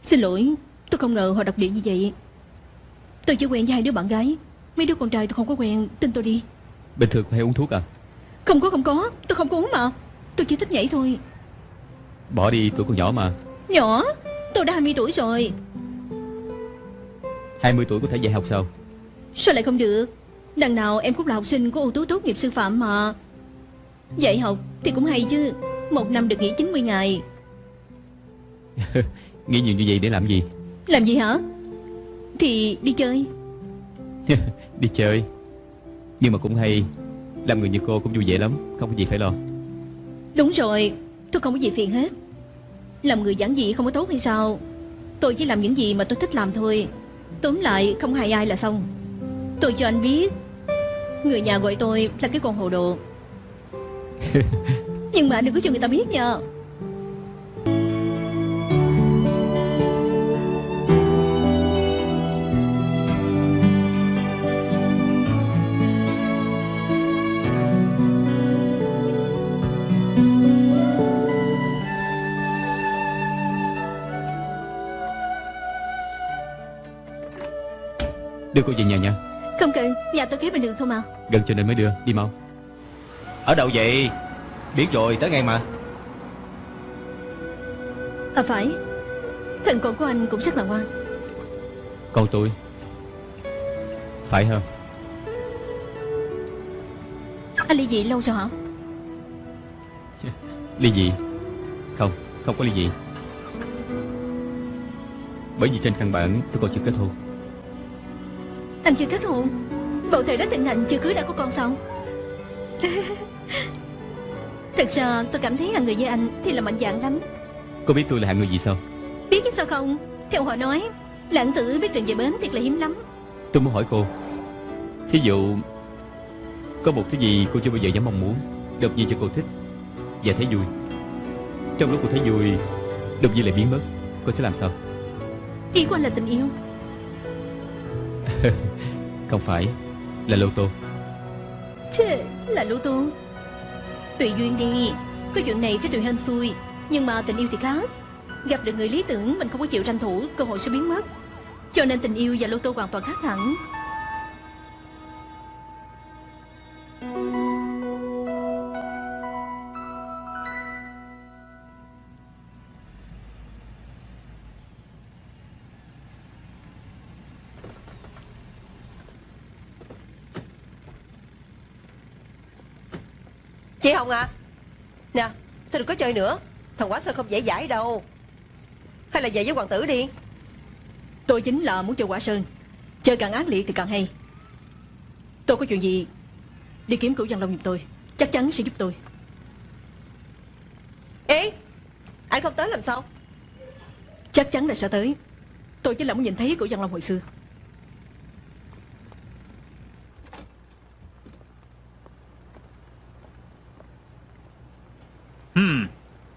Xin lỗi, tôi không ngờ họ đặc biệt như vậy. Tôi chỉ quen với 2 đứa bạn gái. Mấy đứa con trai tôi không có quen. Tin tôi đi. Bình thường hay uống thuốc à? Không có. Tôi không có uống mà. Tôi chỉ thích nhảy thôi. Bỏ đi, tuổi còn nhỏ mà. Nhỏ? Tôi đã 20 tuổi rồi. 20 tuổi có thể dạy học sao? Sao lại không được? Đằng nào em cũng là học sinh của ưu tú tốt nghiệp sư phạm mà. Dạy học thì cũng hay chứ. 1 năm được nghỉ 90 ngày. Nghĩ nhiều như vậy để làm gì? Làm gì hả? Thì đi chơi. Đi chơi. Nhưng mà cũng hay. Làm người như cô cũng vui vẻ lắm. Không có gì phải lo. Đúng rồi, tôi không có gì phiền hết. Làm người giản dị không có tốt hay sao? Tôi chỉ làm những gì mà tôi thích làm thôi. Tóm lại không hại ai là xong. Tôi cho anh biết, người nhà gọi tôi là cái con hồ đồ. Nhưng mà đừng có cho người ta biết nha. Đưa cô về nhà nha. Không cần, nhà tôi kế bên đường thôi mà. Gần cho nên mới đưa, đi mau. Ở đâu vậy? Biết rồi, tới ngay mà. À phải, thần con của anh cũng rất là ngoan. Con tôi phải không? Anh ly dị lâu rồi hả? Ly dị? Không, không có ly dị. Bởi vì trên căn bản tôi còn chưa kết hôn. Anh chưa kết hôn? Bộ thời đó thịnh hành chưa cưới đã có con sao? Thật ra tôi cảm thấy hạng người như anh thì là mạnh dạn lắm. Cô biết tôi là hạng người gì sao? Biết chứ sao không? Theo họ nói, lãng tử biết đường về bến thiệt là hiếm lắm. Tôi muốn hỏi cô, thí dụ có một thứ gì cô chưa bao giờ dám mong muốn, đột nhiên cho cô thích và thấy vui. Trong lúc cô thấy vui, đột nhiên lại biến mất, cô sẽ làm sao? Ý của anh là tình yêu? Không phải, là lô tô. Chứ là lô tô? Tùy duyên đi, có chuyện này phải tùy hên xui. Nhưng mà tình yêu thì khác. Gặp được người lý tưởng mình không có chịu tranh thủ, cơ hội sẽ biến mất. Cho nên tình yêu và lô tô hoàn toàn khác hẳn. Chị Hồng à, nè, tôi đừng có chơi nữa. Thằng Quá Sơn không dễ dãi đâu. Hay là về với hoàng tử đi. Tôi chính là muốn chơi Quả Sơn. Chơi càng ác liệt thì càng hay. Tôi có chuyện gì đi kiếm Cửu Văn Long giùm tôi, chắc chắn sẽ giúp tôi. Ê, anh không tới làm sao? Chắc chắn là sẽ tới. Tôi chỉ là muốn nhìn thấy Cửu Văn Long hồi xưa.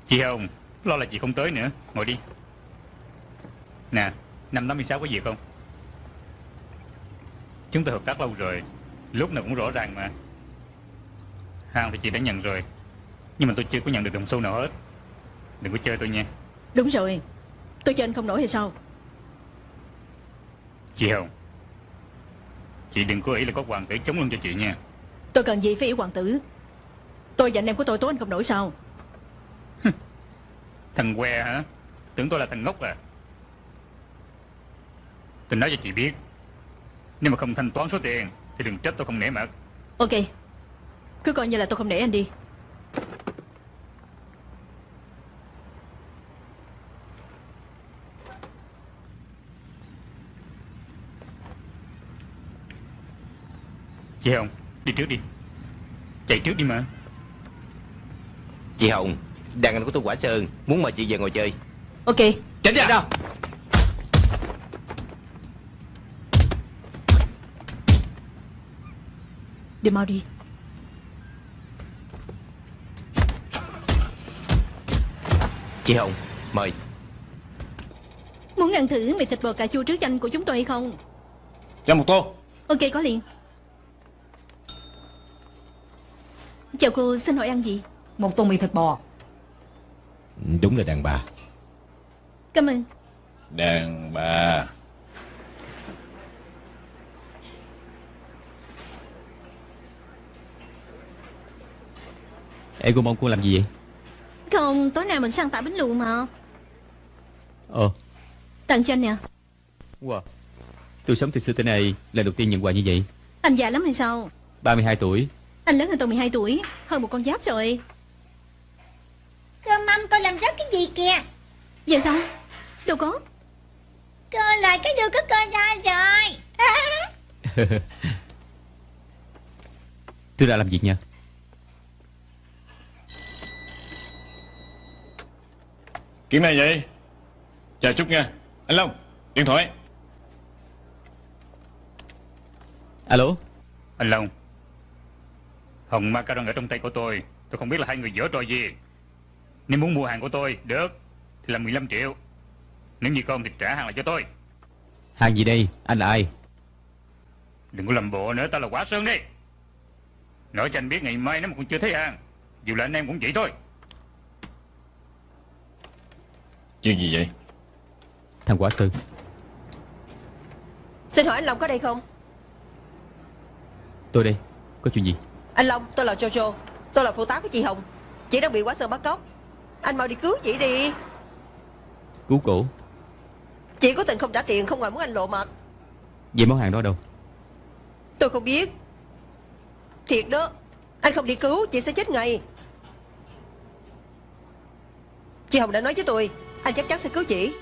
Chị Hồng, lo là chị không tới nữa. Ngồi đi. Nè, năm 86 có việc không? Chúng ta hợp tác lâu rồi, lúc nào cũng rõ ràng mà. Hàng thì chị đã nhận rồi, nhưng mà tôi chưa có nhận được đồng xu nào hết. Đừng có chơi tôi nha. Đúng rồi, tôi cho anh không nổi hay sao? Chị Hồng, chị đừng có ý là có hoàng tử chống lưng cho chị nha. Tôi cần gì phải yêu hoàng tử? Tôi và anh em của tôi tố anh không nổi sao? Thằng què hả? Tưởng tôi là thằng ngốc à? Tôi nói cho chị biết, nếu mà không thanh toán số tiền thì đừng trách tôi không nể mặt. Ok, cứ coi như là tôi không nể anh đi. Chị Hồng, đi trước đi. Chạy trước đi mà. Chị Hồng, đàn anh của tôi Quả Sơn muốn mời chị về ngồi chơi. Ok. Tránh ra. Đi mau đi. Chị Hồng, mời. Muốn ăn thử mì thịt bò cà chua trước danh của chúng tôi hay không? Cho một tô. Ok, có liền. Chào cô, xin hỏi ăn gì? Một tô mì thịt bò. Đúng là đàn bà. Cảm ơn. Đàn bà. Ê, cô mong cô làm gì vậy? Không, tối nay mình sang tải bánh luộc mà. Tặng cho anh nè. Wow, tôi sống từ xưa tới nay lần đầu tiên nhận quà như vậy. Anh già lắm hay sao? 32 tuổi. Anh lớn hơn tôi 12 tuổi, hơn một con giáp rồi. Cơ Mâm, cô làm rớt cái gì kìa? Giờ sao? Đâu có. Cô lại cái đưa của cô ra rồi. Tôi ra làm việc nha. Kiếm ai vậy? Chờ chút nha. Anh Long, điện thoại. Alo. Anh Long, hồng macaron ở trong tay của tôi không biết là hai người giở trò gì. Nếu muốn mua hàng của tôi, được, thì là 15 triệu. Nếu như không thì trả hàng lại cho tôi. Hàng gì đây? Anh là ai? Đừng có làm bộ nữa, tao là Quả Sơn đi. Nói cho anh biết ngày mai nếu mà còn chưa thấy hàng, dù là anh em cũng vậy thôi. Chuyện gì vậy? Thằng Quả Sơn. Xin hỏi anh Long có đây không? Tôi đây, có chuyện gì? Anh Long, tôi là Jojo. Tôi là phụ tá của chị Hồng. Chị đang bị Quả Sơn bắt cóc. Anh mau đi cứu chị đi. Cứu cổ. Chị có tình không trả tiền, không ngoài muốn anh lộ mặt. Vậy món hàng đó đâu? Tôi không biết. Thiệt đó, anh không đi cứu chị sẽ chết ngay. Chị Hồng đã nói với tôi, anh chắc chắn sẽ cứu chị.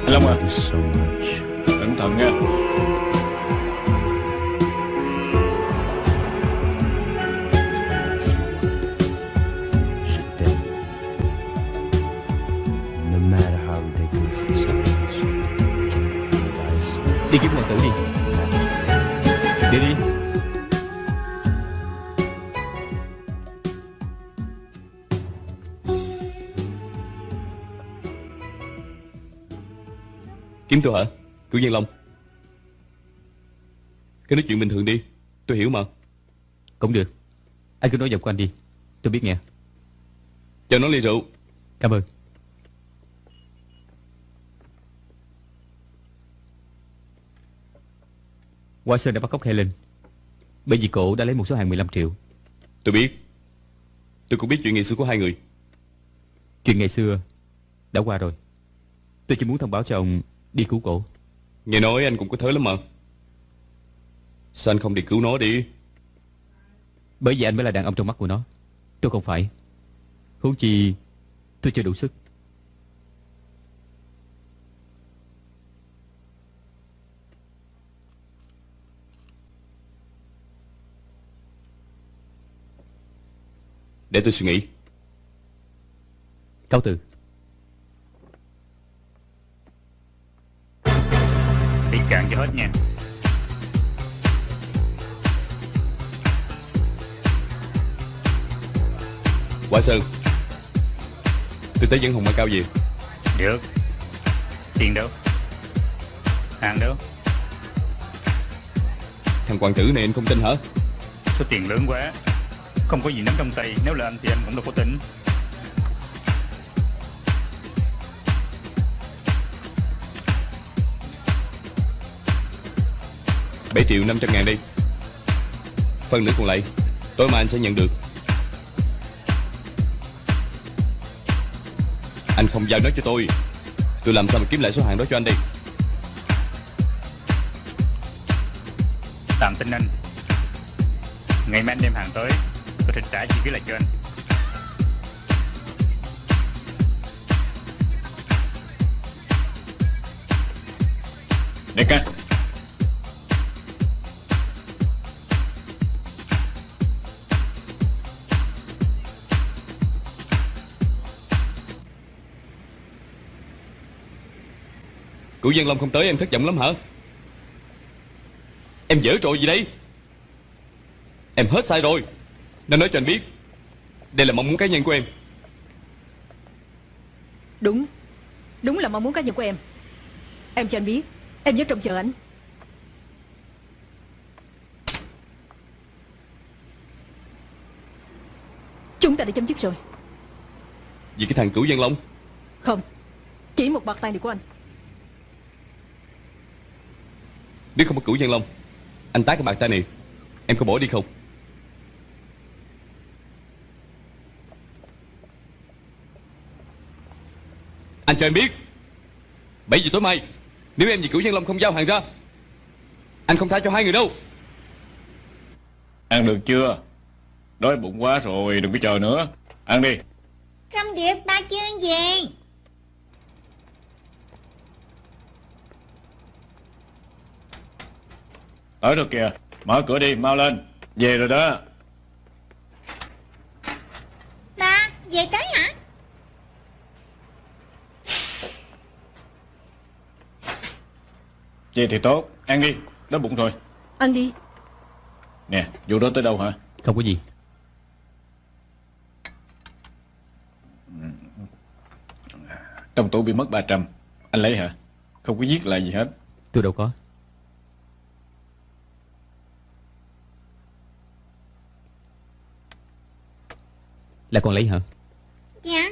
Long à, cẩn thận nha. Đi kiếm hoàng tử đi. Đi đi. Kiếm tôi hả, cửu Giang Long? Cứ nói chuyện bình thường đi, tôi hiểu mà. Cũng được. Anh cứ nói giọng của anh đi, tôi biết nghe. Cho nó ly rượu. Cảm ơn. Hoa Sơn đã bắt cóc Helen bởi vì cổ đã lấy một số hàng 15 triệu. Tôi biết. Tôi cũng biết chuyện ngày xưa của hai người. Chuyện ngày xưa đã qua rồi. Tôi chỉ muốn thông báo cho ông đi cứu cổ. Nghe nói anh cũng có thớ lắm mà. Sao anh không đi cứu nó đi? Bởi vì anh mới là đàn ông trong mắt của nó. Tôi không phải. Huống chi tôi chưa đủ sức. Để tôi suy nghĩ. Cáo từ. Bị cạn cho hết nha. Hoa Sơn, tôi tới dẫn Hồng Mai Cao về. Được. Tiền đâu? Hàng đâu? Thằng hoàng tử này anh không tin hả? Số tiền lớn quá, không có gì nắm trong tay. Nếu là anh thì anh cũng đâu có tin. 7.500.000 đi. Phần nữa còn lại tối mai anh sẽ nhận được. Anh không giao nó cho tôi làm sao mà kiếm lại số hàng đó cho anh đây? Tạm tin anh. Ngày mai anh đem hàng tới, tôi sẽ trả chi phí lại cho anh. Đại ca, Cửu Giang Long không tới em thất vọng lắm hả? Em giở trò gì đây? Em hết sai rồi, nên nói cho anh biết đây là mong muốn cá nhân của em. Đúng là mong muốn cá nhân của em. Em cho anh biết, em nhớ trông chờ anh. Chúng ta đã chấm dứt rồi. Vì cái thằng Cửu Giang Long? Không, chỉ một bạt tay này của anh. Nếu không có Cửu Giang Long Anh tát cái bàn tay này, em có bỏ đi không? Anh cho em biết 7 giờ tối mai, nếu em vì Cửu Nhân Long không giao hàng ra, anh không tha cho hai người đâu. Ăn được chưa? Đói bụng quá rồi, đừng có chờ nữa. Ăn đi. Không được, ba chưa về. Tới rồi kìa, mở cửa đi, mau lên. Về rồi đó. Ba, về tới hả? Vậy thì tốt, ăn đi, đói bụng rồi. Ăn đi. Nè, vụ đó tới đâu hả? Không có gì. Trong tủ bị mất 300. Anh lấy hả? Không có viết lại gì hết. Tôi đâu có. Là con lấy hả? Dạ.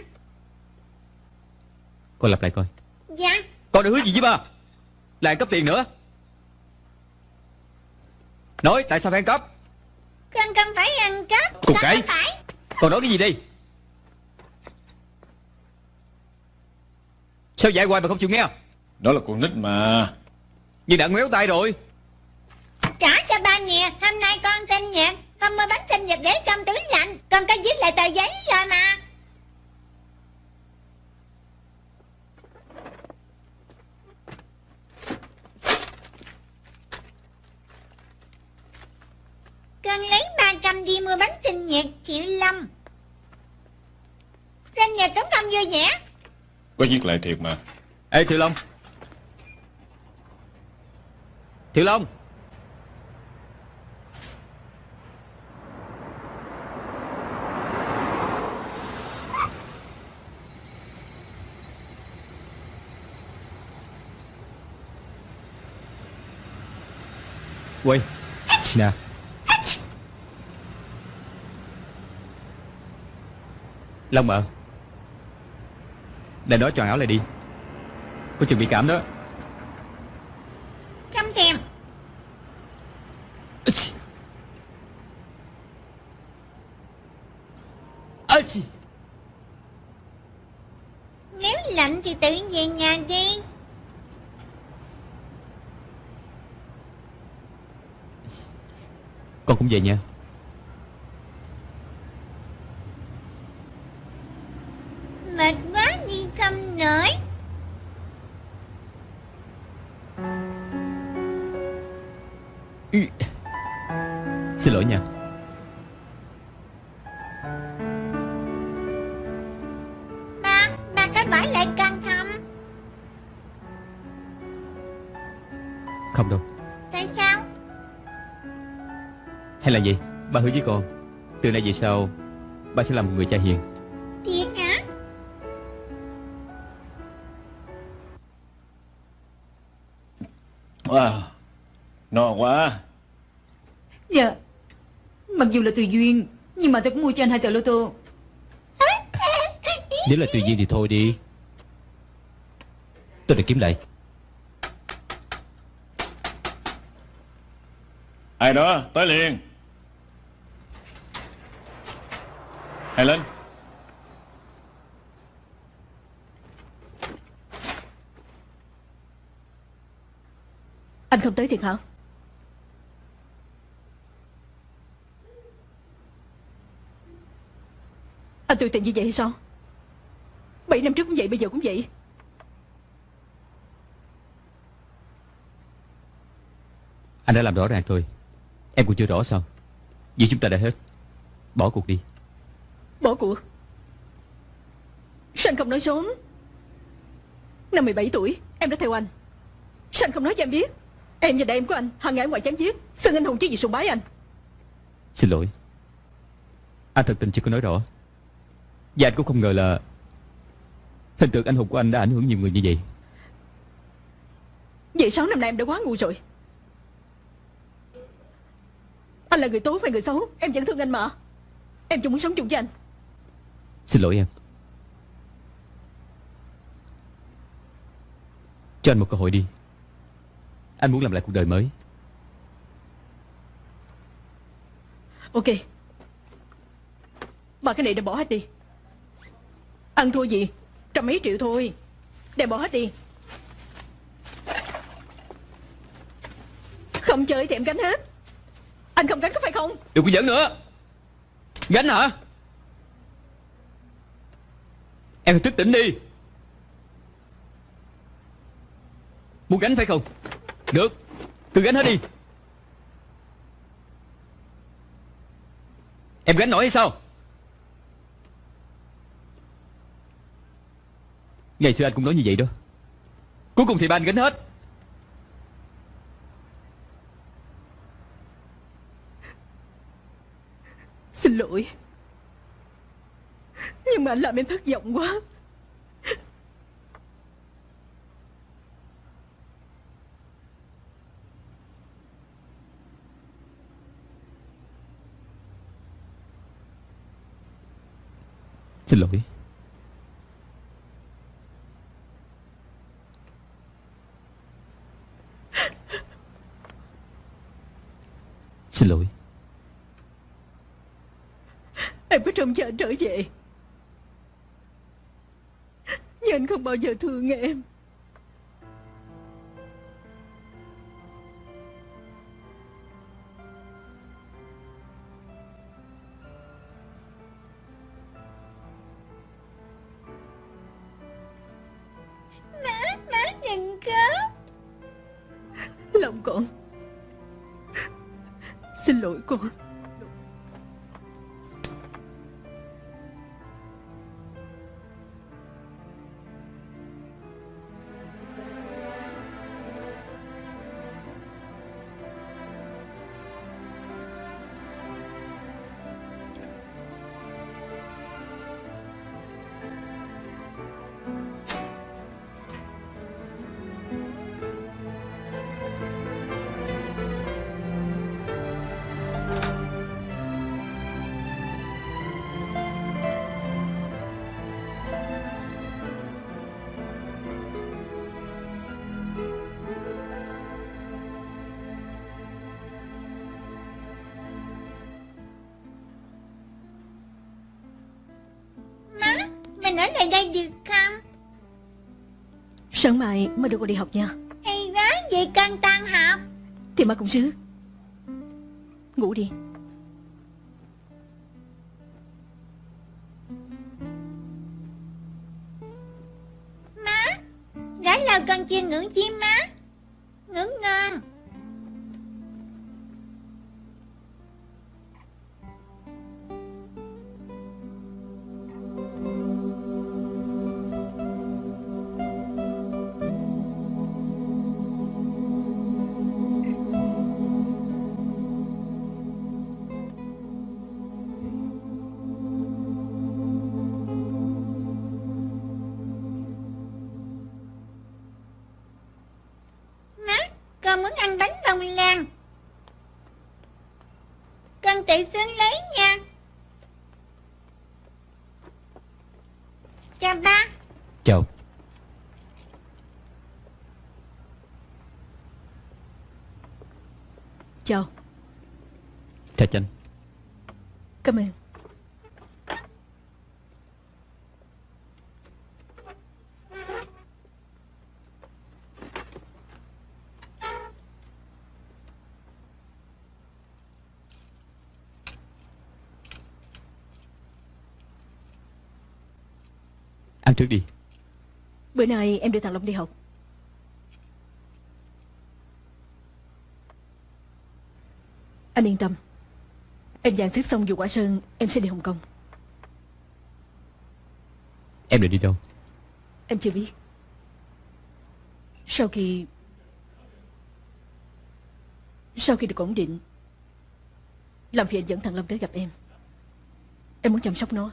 Con lặp lại coi. Dạ. Con đã hứa gì với ba là ăn cắp tiền nữa? Nói tại sao phải ăn cắp? Con không phải ăn cắp. Cùng Con cãi. không phải. Con nói cái gì đi? Sao dạy hoài mà không chịu nghe? Đó là con nít mà. Nhưng đã ngoéo tay rồi. Trả cho ba nè. Hôm nay con sinh nhật. Con mua bánh sinh nhật để trong túi lạnh. Con có viết lại tờ giấy rồi mà. Con lấy 300 đi mua bánh sinh nhật Triệu Long. Sinh nhật cũng không vui vẻ. Có viết lại thiệt mà. Ê Thiệu Long. Thiệu Long. Quay. Nè. Long ạ. Để đó choàng áo lại đi. Có chừng bị cảm đó. Không thèm. Nếu lạnh thì tự về nhà đi. Con cũng về nha. Mệt quá đi không nổi. Xin lỗi nha. Ba có bỏ lại con không? Không đâu. Tại sao? Hay là gì? Ba hứa với con, từ nay về sau ba sẽ làm một người cha hiền. Thiệt hả? Wow, no quá. Dạ. Mặc dù là tùy duyên, nhưng mà tôi cũng mua cho anh 2 tờ lô tô. Nếu là tùy duyên thì thôi đi. Tôi đã kiếm lại. Ai đó, tới liền. Hãy lên. Anh không tới thiệt hả? Anh tuyệt tình như vậy hay sao? 7 năm trước cũng vậy, bây giờ cũng vậy. Anh đã làm rõ ràng rồi. Em cũng chưa rõ sao? Vì chúng ta đã hết. Bỏ cuộc đi. Bỏ cuộc? Sao anh không nói sớm? Năm 17 tuổi em đã theo anh. Sao anh không nói cho em biết? Em và đại em của anh hàng ngày ở ngoài chém giết, xưng anh hùng chứ gì sùng bái anh. Xin lỗi. Anh thật tình chưa có nói rõ. Và anh cũng không ngờ là hình tượng anh hùng của anh đã ảnh hưởng nhiều người như vậy. Vậy 6 năm nay em đã quá ngu rồi. Anh là người tốt hay người xấu em vẫn thương anh mà. Em chỉ muốn sống chung với anh. Xin lỗi em. Cho anh một cơ hội đi. Anh muốn làm lại cuộc đời mới. Ok. Mà cái này đem bỏ hết đi. Ăn thua gì, 100 mấy triệu thôi. Đem bỏ hết đi. Không chơi thì em gánh hết. Anh không gánh có phải không? Đừng có giỡn nữa. Gánh hả? Em phải thức tỉnh đi. Muốn gánh phải không? Được, cứ gánh hết đi. Em gánh nổi hay sao? Ngày xưa anh cũng nói như vậy đó. Cuối cùng thì ba anh gánh hết. Xin lỗi, nhưng mà anh làm em thất vọng quá. Xin lỗi. Xin lỗi. Em có trông chờ anh trở về, nhưng anh không bao giờ thương em. Má đừng khóc. Lòng con. Xin lỗi con. Mình ở lại đây được không? Sáng mai mới được con đi học nha. Hay quá, vậy con tan học. Thì má cũng sướng. Ngủ đi. Má, đã lâu con chưa ngủ chim má. Ngủ ngon. Con muốn ăn bánh bông lan. Con tự xuống lấy nha. Chào ba. Chào. Chào. Chào Chanh. Cảm ơn. Ăn trước đi. Bữa nay em đưa thằng Long đi học. Anh yên tâm. Em dàn xếp xong vụ quả sơn, em sẽ đi Hồng Kông. Em định đi đâu? Em chưa biết. Sau khi được ổn định, làm phiền anh dẫn thằng Long tới gặp em. Em muốn chăm sóc nó.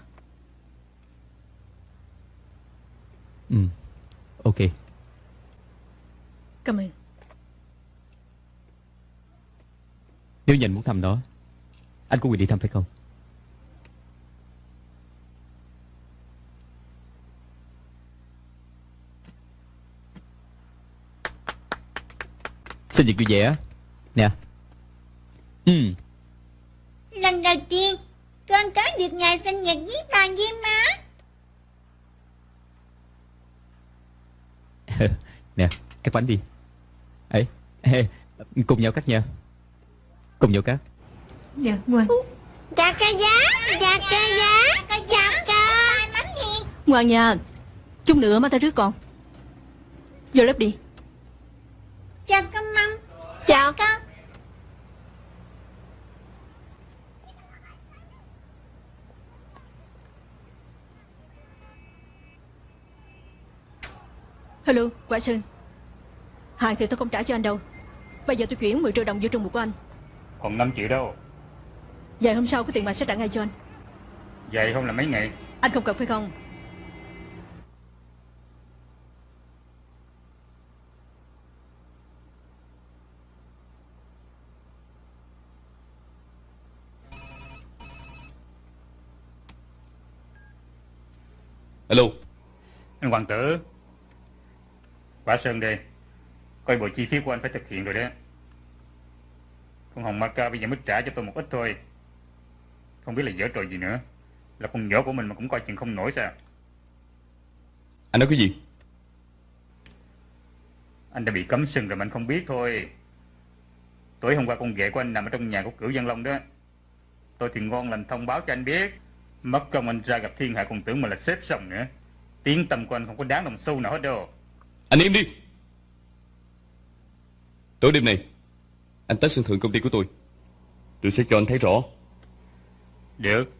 Ừ, ok. Cảm ơn. Nếu như anh muốn thăm nó, anh có quyền đi thăm phải không? Sinh nhật vui vẻ nè. Lần đầu đầu tiên, con có được ngày sinh nhật với bà Diêm Má. Nè, cắt bánh đi. Ấy, cùng nhau cắt nha. Cùng nhau cắt. Dạ, ngoan. Chà ca giá, chà ca giá, chà ca. Mắm gì? Ngoan nha. Chút nữa má ta rước con. Vô lớp đi. Chào con Mong. Chào. Con. Hello, Quả Sơn. Hàng thì tôi không trả cho anh đâu. Bây giờ tôi chuyển 10 triệu đồng vô trong bụng của anh. Còn 5 triệu đâu. Vài hôm sau có tiền mặt sẽ trả ngay cho anh. Vậy không là mấy ngày? Anh không cần phải không? Alo. Anh Hoàng tử, Quả Sơn đây. Coi bộ chi phí của anh phải thực hiện rồi đó. Con Hồng Ma Ca bây giờ mới trả cho tôi một ít thôi. Không biết là giở trò gì nữa. Là con nhỏ của mình mà cũng coi chừng không nổi sao? Anh nói cái gì? Anh đã bị cấm sừng rồi mà anh không biết thôi. Tối hôm qua con ghệ của anh nằm ở trong nhà của Cửu Văn Long đó. Tôi thì ngon lành thông báo cho anh biết. Mất công anh ra gặp thiên hạ còn tưởng mà là xếp xong nữa. Tiếng tâm của anh không có đáng đồng xu nào hết đâu. Anh im đi. Tối đêm này anh tới sân thượng công ty của tôi sẽ cho anh thấy rõ. Được.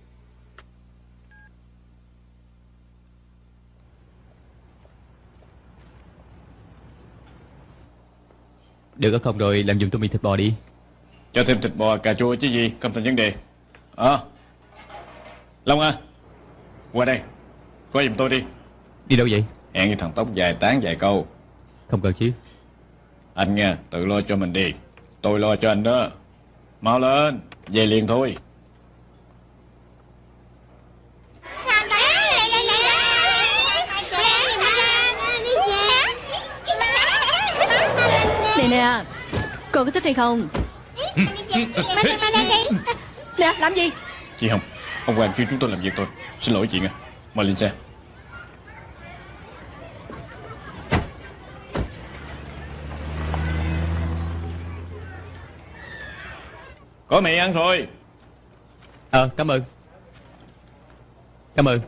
Được không rồi làm giùm tôi mì thịt bò đi. Cho thêm thịt bò, cà chua chứ gì, không thành vấn đề. Long à, qua đây, coi giùm tôi đi. Đi đâu vậy? Hẹn với thằng Tóc vài tán vài câu. Không cần chứ. Anh nha, tự lo cho mình đi. Tôi lo cho anh đó. Mau lên, về liền thôi. Nè nè, cô có thích hay không? Nè, làm gì? Chị Hồng, ông Hoàng kêu chúng tôi làm việc thôi. Xin lỗi chị nha. Mời lên xe. Có mì ăn rồi. Cảm ơn. Cảm ơn.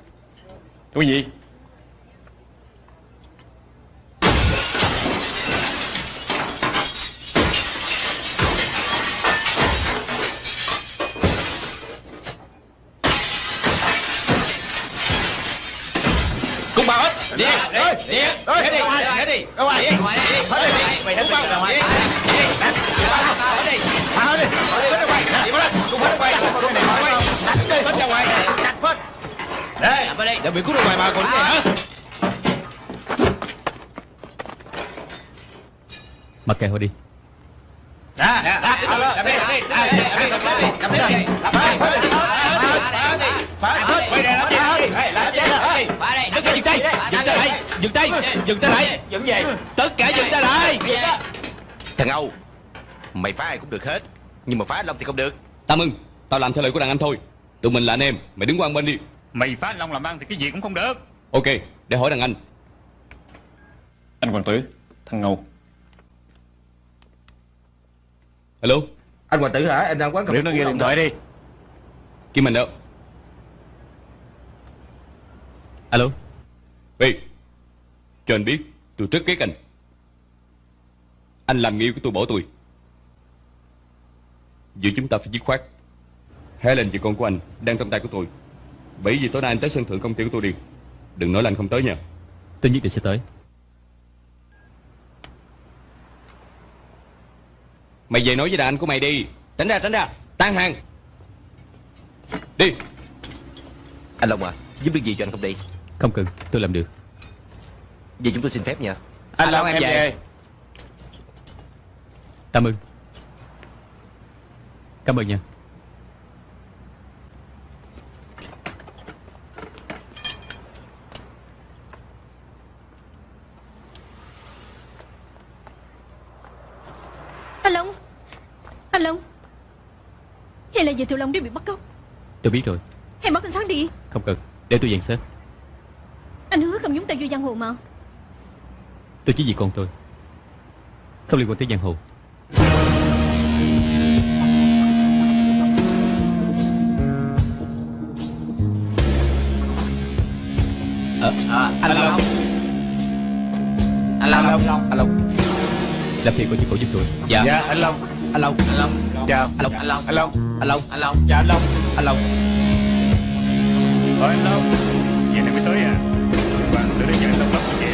Cái gì? Cút bao hết. Đi. Đi. Đi. Đi. Đâu rồi? Đi. Hết đi. Mày hết bao rồi. Đi. Hết đi. Hết đi. Đi lên. Cút hết quay. Cái này quay. Hết ra ngoài. Hết. Đây. Để bị cút ra ngoài mà còn cái này hả? Mặc kệ họ đi. Dừng tay lại. Dừng gì? Tất cả dừng tay lại. Thằng Âu, mày phá ai cũng được hết, nhưng mà phá anh Long thì không được. Tam Ưng, tao làm theo lời của đàn anh thôi. Tụi mình là anh em, mày đứng qua một bên đi. Mày phá anh Long làm ăn thì cái gì cũng không được. Ok, để hỏi đàn anh. Anh Hoàng tử, thằng Ngầu. Hello. Anh Hoàng tử hả? Em đang quán cà phê. Biểu nó nghe điện thoại đi. Kim Mình đâu? Alo. Ê, cho anh biết tôi rất ghét anh. Anh làm người yêu của tôi bỏ tôi. Giữa chúng ta phải dứt khoát. Helen và con của anh đang trong tay của tôi. Bởi vì tối nay anh tới sân thượng công ty của tôi đi. Đừng nói là anh không tới nha. Tôi nhất định sẽ tới. Mày về nói với đàn anh của mày đi. Tránh ra, tan hàng. Đi. Anh Long à, giúp được gì cho anh không đi? Không cần, tôi làm được. Vậy chúng tôi xin phép nha. Anh Long em về. Cảm ơn. Cảm ơn nha. Anh Long. Hay là Diệp Thiều Long đã bị bắt cóc? Tôi biết rồi. Hãy mở cảnh sát đi. Không cần, để tôi dàn xếp. Anh hứa không nhúng tay vô giang hồ mà. Tôi chỉ vì con tôi, không liên quan tới giang hồ. Anh Long. Anh Long. Anh Long. Làm phiền cô chịu cổ giúp tôi. Dạ anh Long. Anh Long. Anh Long. Chào anh Long. Anh Long. Anh Long. Anh Long. Anh Long. Dạ anh Long. Anh Long. Anh Long, vậy này mới tới à? Bạn tôi đã nhận tông lắm của chị.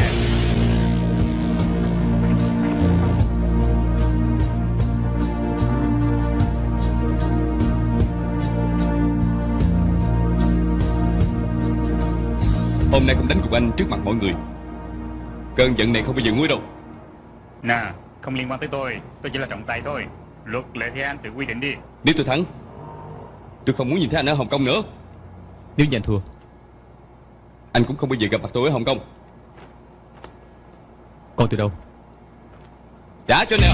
Hôm nay không đánh cùng anh trước mặt mọi người. Cơn giận này không bao giờ nguôi đâu. Nè, không liên quan tới tôi chỉ là trọng tài thôi. Luật lệ thì anh tự quy định đi. Nếu tôi thắng, tôi không muốn nhìn thấy anh ở Hồng Kông nữa. Nếu như anh thua, anh cũng không bao giờ gặp mặt tôi ở Hồng Kông. con tôi đâu? Trả cho nè.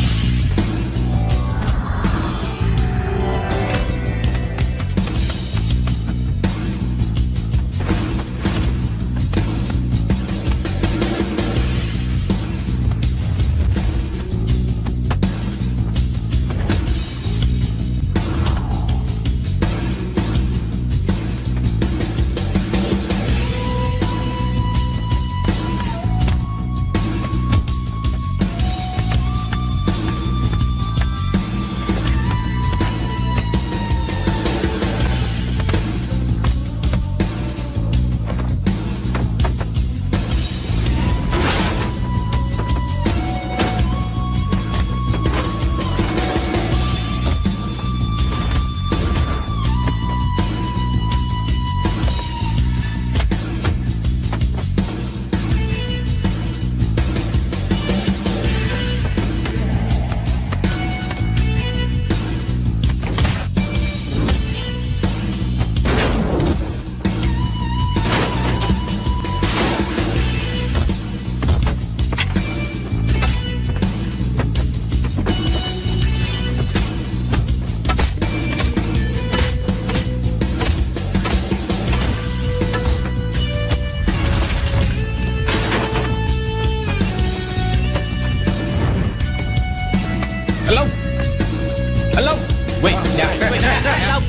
Anh Long. Quay nè, anh Long.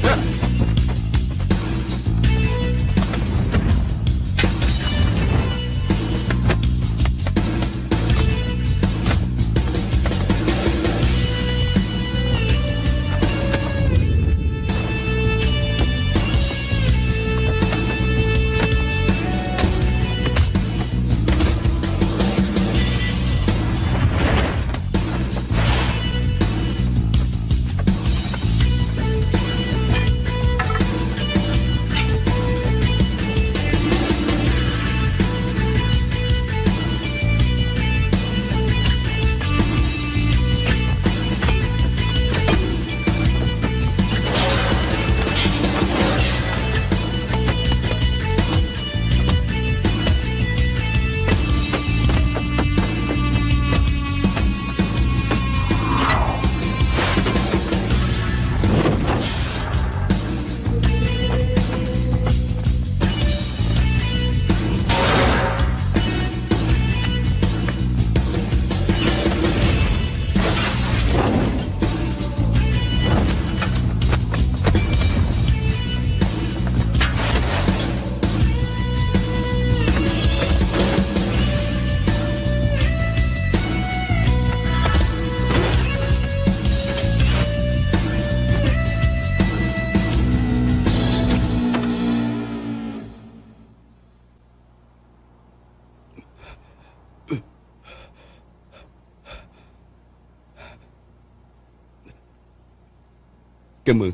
Cảm ơn.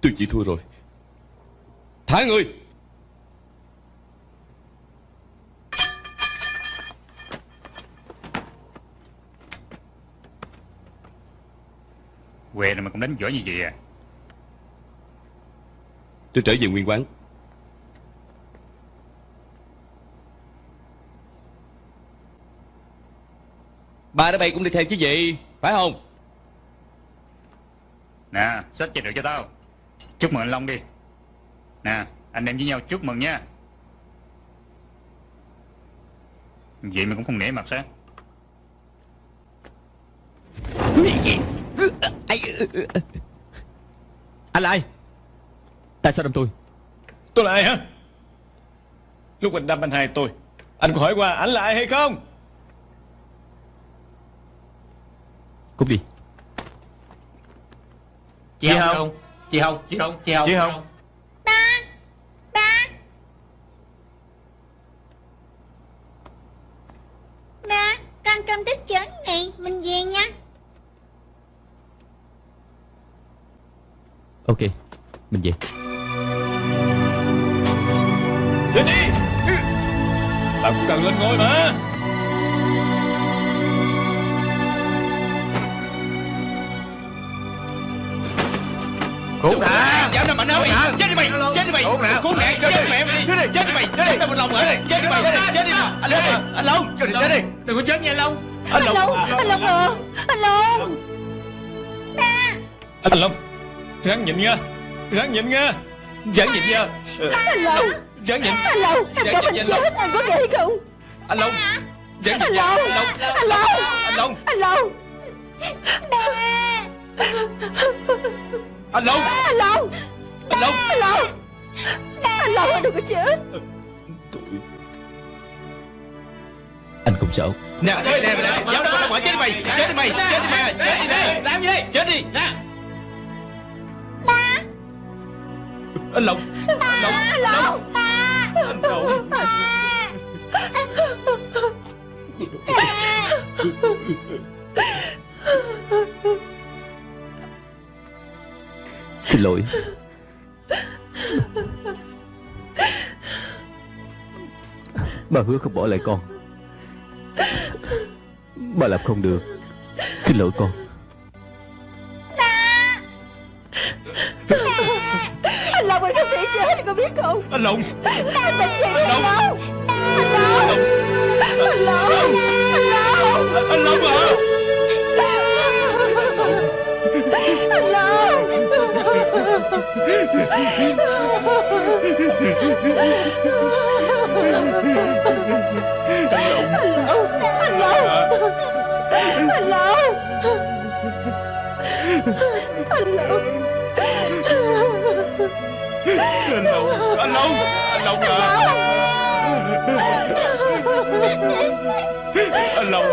Tôi chỉ thua rồi. Thả người. Què này mà cũng đánh giỏi như vậy à? Tôi trở về nguyên quán. Ba đứa bay cũng đi theo chứ gì, phải không? Nè, xách chai rượu cho tao. Chúc mừng anh Long đi. Nè, anh em với nhau chúc mừng nha. Vậy mà cũng không nể mặt sao? Anh là ai? Tại sao đâm tôi? Tôi là ai hả? Lúc anh đâm anh hai tôi, anh có hỏi qua anh là ai hay không? Cút đi. Chị Hồng. Chị Hồng. Ba. Ba, con không thích chỗ này, mình về nha. Ok, mình về. Lên đi. Tao cũng cần lên ngôi mà. Cuốn nè, dám nó mạnh hơn mày. Chết đi mày, chết đi mày. Cuốn nè, chết đi mày. Chết đi mày, chết đi một lòng nữa. Chết đi mày, chết đi mà. Anh Long, chết đi. Đừng có chết nha anh Long. Anh Long à, anh Long. Anh Long, ráng nhịn nha. Ráng nhịn nha. Anh Long, Ráng nhịn. anh Long, em có mình chết, anh có ghê không? Anh Long, ráng Anh nhịn. Long, anh Long, Anh Long, anh Long, anh Long, anh Long, anh Long. anh Long, anh Long, anh đừng có chết. Anh không sợ. Nè, dám nó mạnh chết đi mày. Chết đi mày, chết đi mày. Chết đi nè, làm gì đây? Chết đi. Nè. Anh Long, Anh Long, anh Long. Xin lỗi. Bà hứa không bỏ lại con. Bà làm không được. Xin lỗi con. Anh Long, anh không thể chết, anh có biết không? Anh Long, Anh tỉnh dậy đi anh Long. Anh Long, anh Long, anh Long, anh Long à. anh Long. Anh Long. Anh Long à. Anh Long.